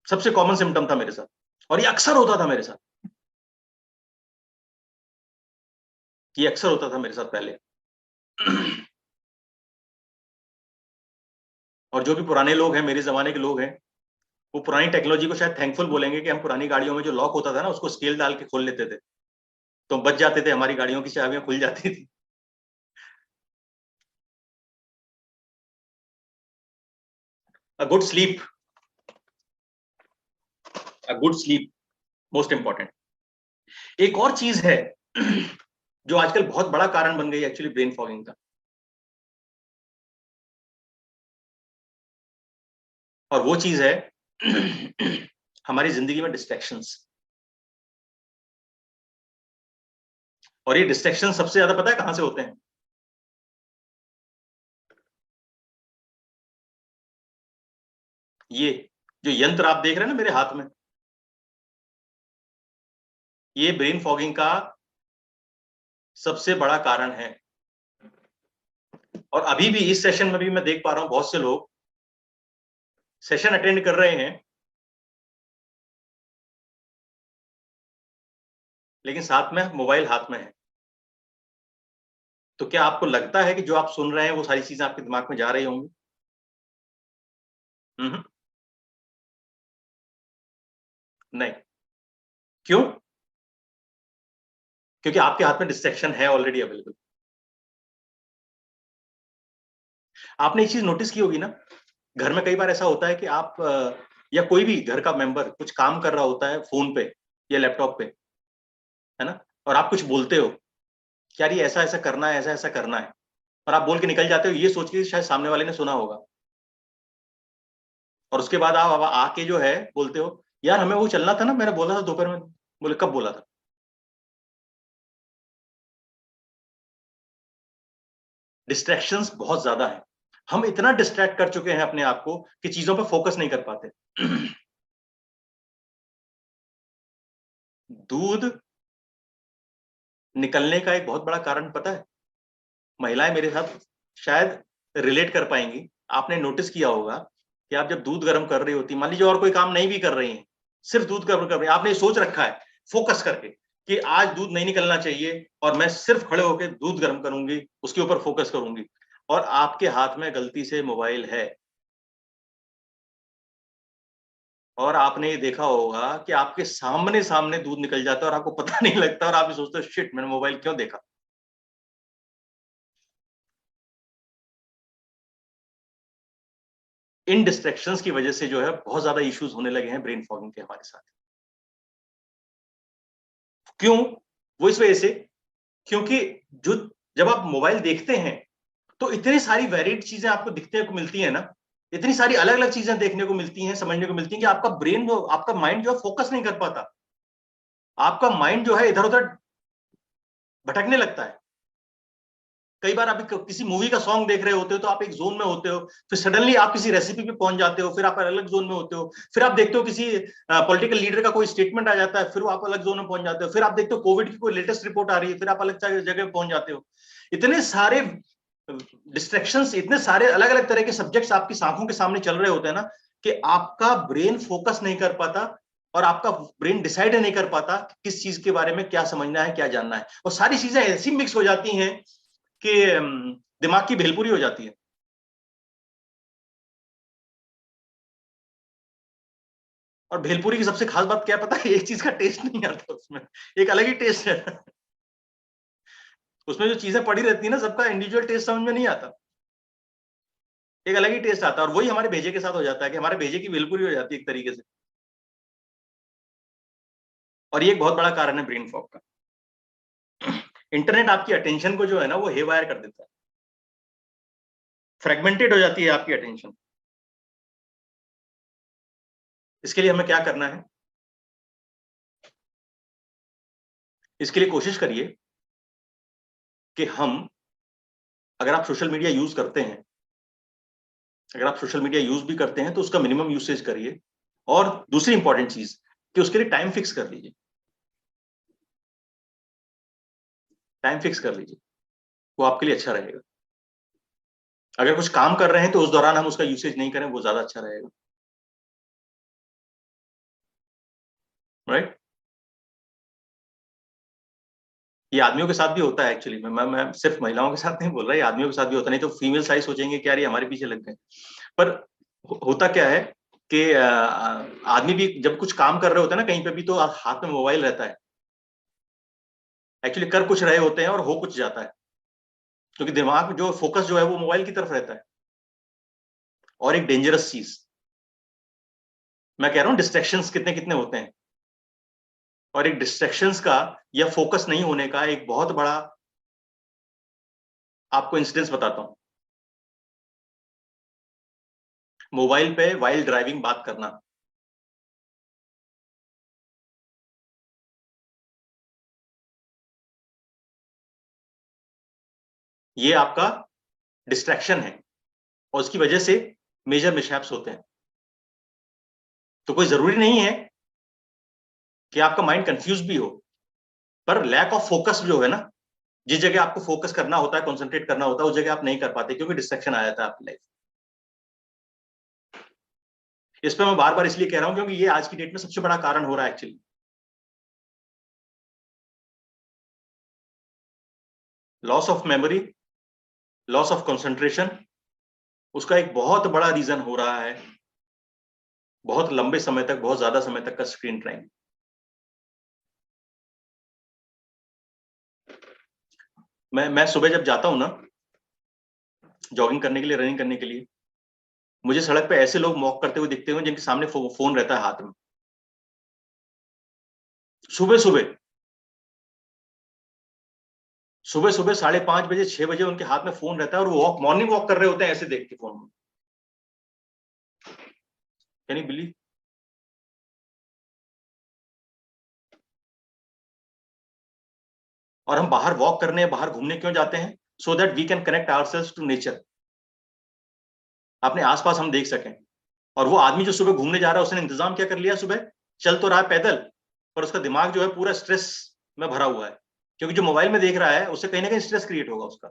सबसे कॉमन सिम्टम था मेरे साथ, और ये अक्सर होता था मेरे साथ, पहले। और जो भी पुराने लोग हैं, मेरे जमाने के लोग हैं, वो पुरानी टेक्नोलॉजी को शायद थैंकफुल बोलेंगे कि हम पुरानी गाड़ियों में जो लॉक होता था ना, उसको स्केल डाल के खोल लेते थे, तो बच जाते थे, हमारी गाड़ियों की चाबियां खुल जाती थी। A good sleep most important. एक और चीज है जो आजकल बहुत बड़ा कारण बन गई है एक्चुअली ब्रेन फॉगिंग का, और वो चीज है हमारी जिंदगी में डिस्ट्रैक्शंस। और ये डिस्ट्रैक्शन सबसे ज्यादा पता है कहां से होते हैं? ये जो यंत्र आप देख रहे हैं ना मेरे हाथ में, ये ब्रेन फॉगिंग का सबसे बड़ा कारण है। और अभी भी इस सेशन में भी मैं देख पा रहा हूं बहुत से लोग सेशन अटेंड कर रहे हैं, लेकिन साथ में मोबाइल हाथ में है, तो क्या आपको लगता है कि जो आप सुन रहे हैं वो सारी चीजें आपके दिमाग में जा रही होंगी? नहीं। क्यों? क्योंकि आपके हाथ में डिस्ट्रैक्शन है ऑलरेडी अवेलेबल। आपने एक चीज नोटिस की होगी ना, घर में कई बार ऐसा होता है कि आप या कोई भी घर का मेंबर कुछ काम कर रहा होता है फोन पे या लैपटॉप पे, है ना, और आप कुछ बोलते हो कि यार ये ऐसा ऐसा करना है, ऐसा ऐसा करना है, और आप बोल के निकल जाते हो ये सोच के शायद सामने वाले ने सुना होगा, और उसके बाद आप आके जो है बोलते हो यार हमें वो चलना था ना, मैंने बोला था दोपहर में। बोले कब बोला था? डिस्ट्रैक्शंस बहुत ज्यादा है, हम इतना डिस्ट्रैक्ट कर चुके हैं अपने आप को कि चीजों पे फोकस नहीं कर पाते। दूध निकलने का एक बहुत बड़ा कारण पता है? महिलाएं मेरे साथ शायद रिलेट कर पाएंगी। आपने नोटिस किया होगा कि आप जब दूध गर्म कर रही होती, मान लीजिए और कोई काम नहीं भी कर रही हैं, सिर्फ दूध गर्म कर रही हैं, आपने सोच रखा है फोकस करके कि आज दूध नहीं निकलना चाहिए और मैं सिर्फ खड़े होकर दूध गर्म करूंगी, उसके ऊपर फोकस करूंगी, और आपके हाथ में गलती से मोबाइल है, और आपने ये देखा होगा कि आपके सामने सामने दूध निकल जाता है और आपको पता नहीं लगता, और आप ये सोचते हो शिट मैंने मोबाइल क्यों देखा। इन डिस्ट्रैक्शंस की वजह से जो है बहुत ज्यादा इश्यूज होने लगे हैं ब्रेन फॉगिंग के हमारे साथ। क्यों? वो इस वजह से क्योंकि जो जब आप मोबाइल देखते हैं तो इतनी सारी वेरिएड चीजें आपको दिखने को मिलती है ना, इतनी सारी अलग अलग चीजें देखने को मिलती हैं, समझने को मिलती हैं कि आपका ब्रेन जो, आपका माइंड जो है फोकस नहीं कर पाता, आपका माइंड जो है इधर उधर भटकने लगता है। कई बार आप किसी मूवी का सॉन्ग देख रहे होते हो तो आप एक जोन में होते हो, फिर सडनली आप किसी रेसिपी पे पहुंच जाते हो, फिर आप अलग जोन में होते हो, फिर आप देखते हो किसी पॉलिटिकल लीडर का कोई स्टेटमेंट आ जाता है, फिर आप अलग जोन में पहुंच जाते हो, फिर आप देखते हो कोविड की कोई लेटेस्ट रिपोर्ट आ रही है, फिर आप अलग जगह पहुंच जाते हो। इतने सारे डिस्ट्रैक्शंस, इतने सारे अलग अलग तरह के सब्जेक्ट्स आपकी आंखों के सामने चल रहे होते हैं ना कि आपका ब्रेन फोकस नहीं कर पाता, और आपका ब्रेन डिसाइड नहीं कर पाता कि किस चीज के बारे में क्या समझना है, क्या जानना है, और सारी चीजें ऐसी मिक्स हो जाती हैं कि दिमाग की भेलपुरी हो जाती है। और भेलपुरी की सबसे खास बात क्या पता है? एक चीज का टेस्ट नहीं आता उसमें, एक अलग ही टेस्ट है। उसमें जो चीजें पड़ी रहती है ना, सबका इंडिविजुअल टेस्ट समझ में नहीं आता, एक अलग ही टेस्ट आता है। और वही हमारे भेजे के साथ हो जाता है कि हमारे भेजे की भेलपुरी हो जाती है एक तरीके से, और ये एक बहुत बड़ा कारण है ब्रेन फॉग का। इंटरनेट आपकी अटेंशन को जो है ना वो हेवायर कर देता है, फ्रेगमेंटेड हो जाती है आपकी अटेंशन। इसके लिए हमें क्या करना है? इसके लिए कोशिश करिए कि हम, अगर आप सोशल मीडिया यूज करते हैं, अगर आप सोशल मीडिया यूज भी करते हैं तो उसका मिनिमम यूसेज करिए, और दूसरी इंपॉर्टेंट चीज कि उसके लिए टाइम फिक्स कर लीजिए, टाइम फिक्स कर लीजिए, वो आपके लिए अच्छा रहेगा। अगर कुछ काम कर रहे हैं तो उस दौरान हम उसका यूसेज नहीं करें, वो ज्यादा अच्छा रहेगा, राइट? ये आदमियों के साथ भी होता है एक्चुअली, मैं सिर्फ महिलाओं के साथ नहीं बोल रहा, ये आदमियों के साथ भी होता, नहीं तो फीमेल साइज सोचेंगे कि यार ये हमारे पीछे लग गए। पर होता क्या है कि आदमी भी जब कुछ काम कर रहे होते हैं ना कहीं पे भी, तो हाथ में मोबाइल रहता है, एक्चुअली कर कुछ रहे होते हैं और हो कुछ जाता है, क्योंकि दिमाग जो फोकस जो है वो मोबाइल की तरफ रहता है। और एक डेंजरस चीज मैं कह रहा हूं, डिस्ट्रैक्शंस कितने कितने होते हैं, और एक डिस्ट्रैक्शंस का या फोकस नहीं होने का एक बहुत बड़ा आपको इंसिडेंस बताता हूं। मोबाइल पे वाइल ड्राइविंग बात करना, ये आपका डिस्ट्रैक्शन है, और उसकी वजह से मेजर मिसहैप्स होते हैं। तो कोई जरूरी नहीं है कि आपका माइंड कंफ्यूज भी हो, पर लैक ऑफ फोकस जो है ना, जिस जगह आपको फोकस करना होता है, कंसंट्रेट करना होता है, उस जगह आप नहीं कर पाते क्योंकि डिस्ट्रैक्शन आ जाता है आपकी लाइफ। इस पे मैं बार बार इसलिए कह रहा हूं क्योंकि ये आज की डेट में सबसे बड़ा कारण हो रहा है actually. Loss of memory, loss of concentration, उसका एक बहुत बड़ा रीजन हो रहा है बहुत लंबे समय तक, बहुत ज्यादा समय तक का स्क्रीन टाइम। मैं सुबह जब जाता हूं ना जॉगिंग करने के लिए, रनिंग करने के लिए, मुझे सड़क पे ऐसे लोग वॉक करते हुए दिखते हुए जिनके सामने फोन रहता है हाथ में। सुबह सुबह 5:30 बजे 6 बजे उनके हाथ में फोन रहता है और वो मॉर्निंग वॉक कर रहे होते हैं ऐसे देख के फोन में। Can you believe? और हम बाहर वॉक करने, बाहर घूमने क्यों जाते हैं? So that we can connect ourselves to nature, अपने आसपास हम देख सकें। और वो आदमी जो सुबह घूमने जा रहा है उसने इंतजाम क्या कर लिया, सुबह चल तो रहा है पैदल, पर उसका दिमाग जो है पूरा स्ट्रेस में भरा हुआ है, क्योंकि जो मोबाइल में देख रहा है उससे कहीं ना कहीं स्ट्रेस क्रिएट होगा उसका।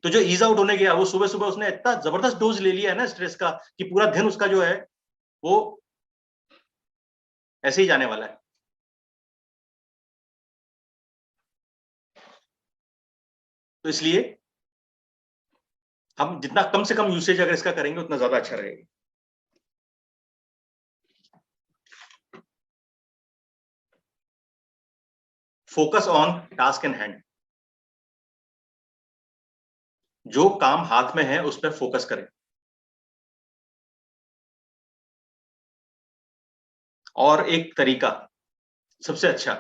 तो जो ईज आउट होने गया वो सुबह सुबह उसने इतना जबरदस्त डोज ले लिया है ना स्ट्रेस का कि पूरा दिन उसका जो है वो ऐसे ही जाने वाला है। तो इसलिए हम जितना कम से कम यूसेज अगर इसका करेंगे उतना ज्यादा अच्छा रहेगा। Focus on task in hand, जो काम हाथ में है उस पर फोकस करें। और एक तरीका सबसे अच्छा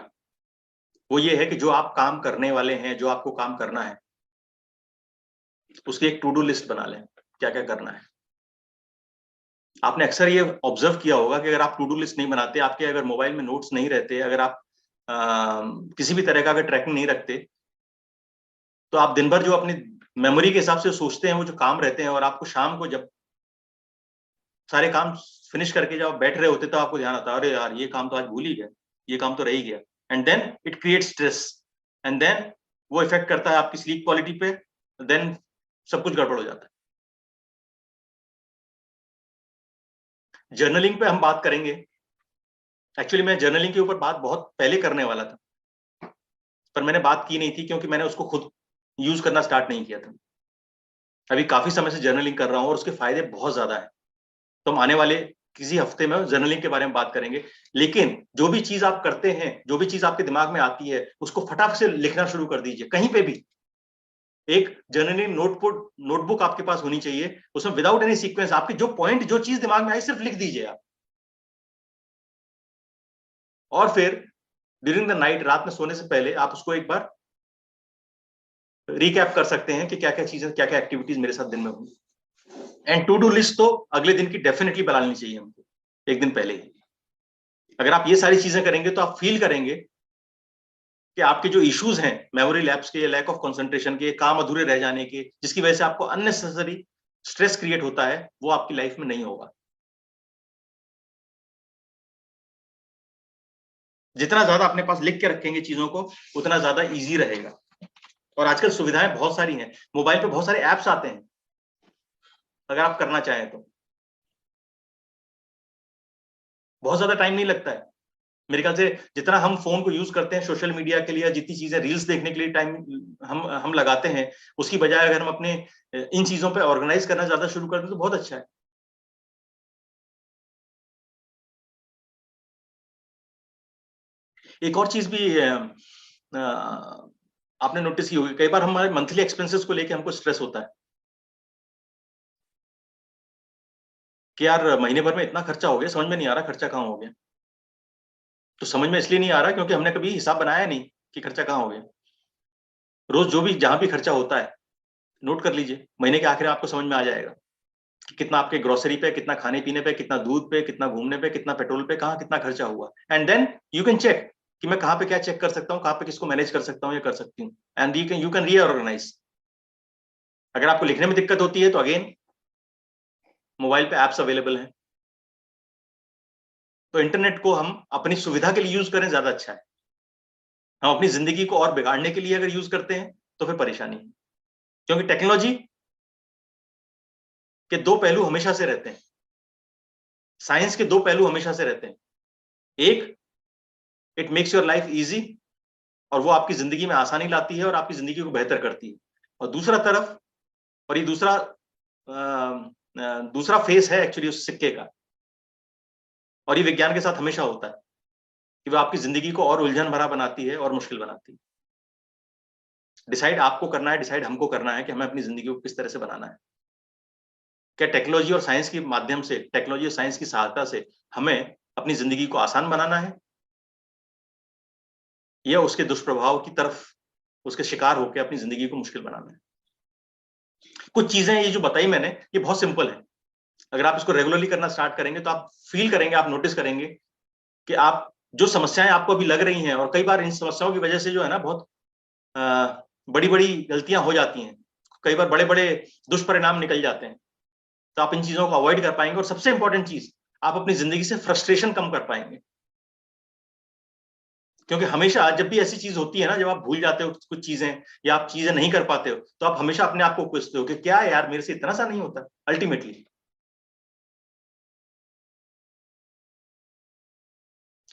वो ये है कि जो आप काम करने वाले हैं, जो आपको काम करना है, उसकी एक टू डू लिस्ट बना लें, क्या क्या करना है। आपने अक्सर ये ऑब्जर्व किया होगा कि अगर आप टू डू लिस्ट नहीं बनाते, आपके अगर मोबाइल में नोट्स नहीं रहते, अगर आप किसी भी तरह का अगर ट्रैकिंग नहीं रखते, तो आप दिन भर जो अपनी मेमोरी के हिसाब से सोचते हैं वो जो काम रहते हैं, और आपको शाम को जब सारे काम फिनिश करके जब बैठ रहे होते तो आपको ध्यान आता है अरे यार ये काम तो आज भूल ही गया, ये काम तो रह ही गया। And then it create stress, and then वो इफेक्ट करता है आपकी स्लीप क्वालिटी पे, देन सब कुछ गड़बड़ हो जाता है। जर्नलिंग पे हम बात करेंगे। एक्चुअली मैं जर्नलिंग के ऊपर बात बहुत पहले करने वाला था, पर मैंने बात की नहीं थी क्योंकि मैंने उसको खुद यूज करना स्टार्ट नहीं किया था। अभी काफी समय से जर्नलिंग कर रहा हूं और उसके फायदे बहुत ज्यादा है। तो हम आने वाले किसी हफ्ते में जर्नलिंग के बारे में बात करेंगे। लेकिन जो भी चीज आप करते हैं, जो भी चीज आपके दिमाग में आती है, उसको फटाफट से लिखना शुरू कर दीजिए। कहीं पे भी एक जर्नलिंग नोटबुक आपके पास होनी चाहिए, उसमें विदाउट एनी सीक्वेंस आपके जो पॉइंट, जो चीज दिमाग में आई सिर्फ लिख दीजिए आप। और फिर ड्यूरिंग द नाइट, रात में सोने से पहले आप उसको एक बार रिकैप कर सकते हैं कि क्या क्या चीजें, क्या क्या एक्टिविटीज मेरे साथ दिन में हुई। एंड टू डू लिस्ट तो अगले दिन की डेफिनेटली बना लेनी चाहिए हमको, एक दिन पहले ही। अगर आप ये सारी चीजें करेंगे तो आप फील करेंगे कि आपके जो इश्यूज हैं, मेमोरी लैप्स के, लैक ऑफ कंसंट्रेशन के, काम अधूरे रह जाने के, जिसकी वजह से आपको अननेसेसरी स्ट्रेस क्रिएट होता है, वो आपकी लाइफ में नहीं होगा। जितना ज्यादा अपने पास लिख के रखेंगे चीजों को, उतना ज्यादा इजी रहेगा। और आजकल सुविधाएं बहुत सारी हैं, मोबाइल पे बहुत सारे एप्स आते हैं, अगर आप करना चाहें तो बहुत ज्यादा टाइम नहीं लगता है। मेरे ख्याल से जितना हम फोन को यूज करते हैं सोशल मीडिया के लिए, जितनी चीजें रील्स देखने के लिए टाइम हम लगाते हैं, उसकी बजाय अगर हम अपने इन चीजों पे ऑर्गेनाइज करना ज्यादा शुरू कर दें तो बहुत अच्छा है। एक और चीज भी आपने नोटिस की होगी, कई बार हमारे मंथली एक्सपेंसेस को लेके हमको स्ट्रेस होता है कि यार महीने भर में इतना खर्चा हो गया, समझ में नहीं आ रहा खर्चा कहाँ हो गया। तो समझ में इसलिए नहीं आ रहा क्योंकि हमने कभी हिसाब बनाया नहीं कि खर्चा कहाँ हो गया। रोज जो भी जहां भी खर्चा होता है नोट कर लीजिए, महीने के आखिर में आपको समझ में आ जाएगा कि कितना आपके ग्रोसरी पे, कितना खाने पीने पे, कितना दूध पे, कितना घूमने पे, कितना पेट्रोल पे, कहाँ कितना खर्चा हुआ। And then you can check कि मैं कहाँ पे क्या चेक कर सकता हूँ, कहाँ पे किसको मैनेज कर सकता हूँ या कर सकती हूँ। And you can reorganise. अगर आपको लिखने में दिक्कत होती है तो अगेन मोबाइल पे एप्स अवेलेबल हैं। तो इंटरनेट को हम अपनी सुविधा के लिए यूज करें, ज्यादा अच्छा है। हम अपनी जिंदगी को और बिगाड़ने के लिए अगर यूज करते हैं तो फिर परेशानी है, क्योंकि टेक्नोलॉजी के दो पहलू हमेशा से रहते हैं। साइंस के दो पहलू हमेशा से रहते हैं। एक, it makes your life easy, और वो आपकी जिंदगी में आसानी लाती है और आपकी जिंदगी को बेहतर करती है। और दूसरा तरफ, और ये दूसरा फेस है एक्चुअली उस सिक्के का, और ये विज्ञान के साथ हमेशा होता है कि वो आपकी जिंदगी को और उलझन भरा बनाती है और मुश्किल बनाती है। डिसाइड आपको करना है, डिसाइड हमको करना है कि हमें अपनी जिंदगी को किस तरह से बनाना है। क्या टेक्नोलॉजी और साइंस के माध्यम से, टेक्नोलॉजी और साइंस की सहायता से हमें अपनी जिंदगी को आसान बनाना है, या उसके दुष्प्रभाव की तरफ उसके शिकार होकर अपनी जिंदगी को मुश्किल बनाना है। कुछ चीजें ये जो बताई मैंने, ये बहुत सिंपल है। अगर आप इसको रेगुलरली करना स्टार्ट करेंगे तो आप फील करेंगे, आप नोटिस करेंगे कि आप जो समस्याएं आपको अभी लग रही हैं, और कई बार इन समस्याओं की वजह से जो है ना बहुत बड़ी बड़ी गलतियां हो जाती हैं, कई बार बड़े बड़े दुष्परिणाम निकल जाते हैं, तो आप इन चीजों को अवॉइड कर पाएंगे। और सबसे इंपॉर्टेंट चीज, आप अपनी जिंदगी से फ्रस्ट्रेशन कम कर पाएंगे। क्योंकि हमेशा जब भी ऐसी चीज होती है ना, जब आप भूल जाते हो कुछ चीजें या आप चीजें नहीं कर पाते हो, तो आप हमेशा अपने आप को पूछते हो कि क्या यार मेरे से इतना सा नहीं होता अल्टीमेटली।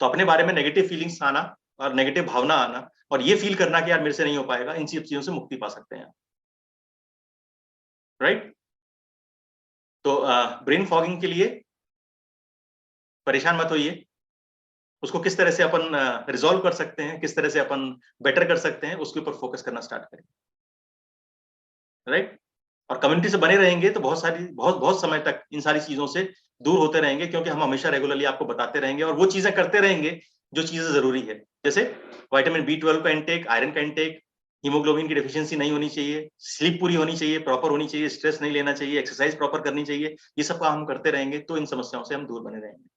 तो अपने बारे में नेगेटिव फीलिंग्स आना और नेगेटिव भावना आना और ये फील करना कि यार मेरे से नहीं हो पाएगा, इन सब चीजों से मुक्ति पा सकते हैं, राइट। तो ब्रेन फॉगिंग के लिए परेशान मत होइए, उसको किस तरह से अपन रिजॉल्व कर सकते हैं, किस तरह से अपन बेटर कर सकते हैं, उसके ऊपर फोकस करना स्टार्ट करें, राइट। और कम्युनिटी से बने रहेंगे तो बहुत समय तक इन सारी चीजों से दूर होते रहेंगे, क्योंकि हम हमेशा रेगुलरली आपको बताते रहेंगे और वो चीजें करते रहेंगे जो चीजें जरूरी है। जैसे विटामिन B12 का इंटेक, आयरन का इंटेक, हीमोग्लोबिन की डेफिशिएंसी नहीं होनी चाहिए, स्लीप पूरी होनी चाहिए, प्रॉपर होनी चाहिए, स्ट्रेस नहीं लेना चाहिए, एक्सरसाइज प्रॉपर करनी चाहिए। ये सब काम हम करते रहेंगे तो इन समस्याओं से हम दूर बने रहेंगे।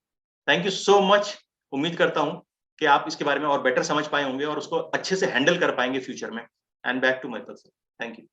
Thank you so much. उम्मीद करता हूं कि आप इसके बारे में और बेटर समझ पाए होंगे और उसको अच्छे से हैंडल कर पाएंगे फ्यूचर में। And back to method. Thank you.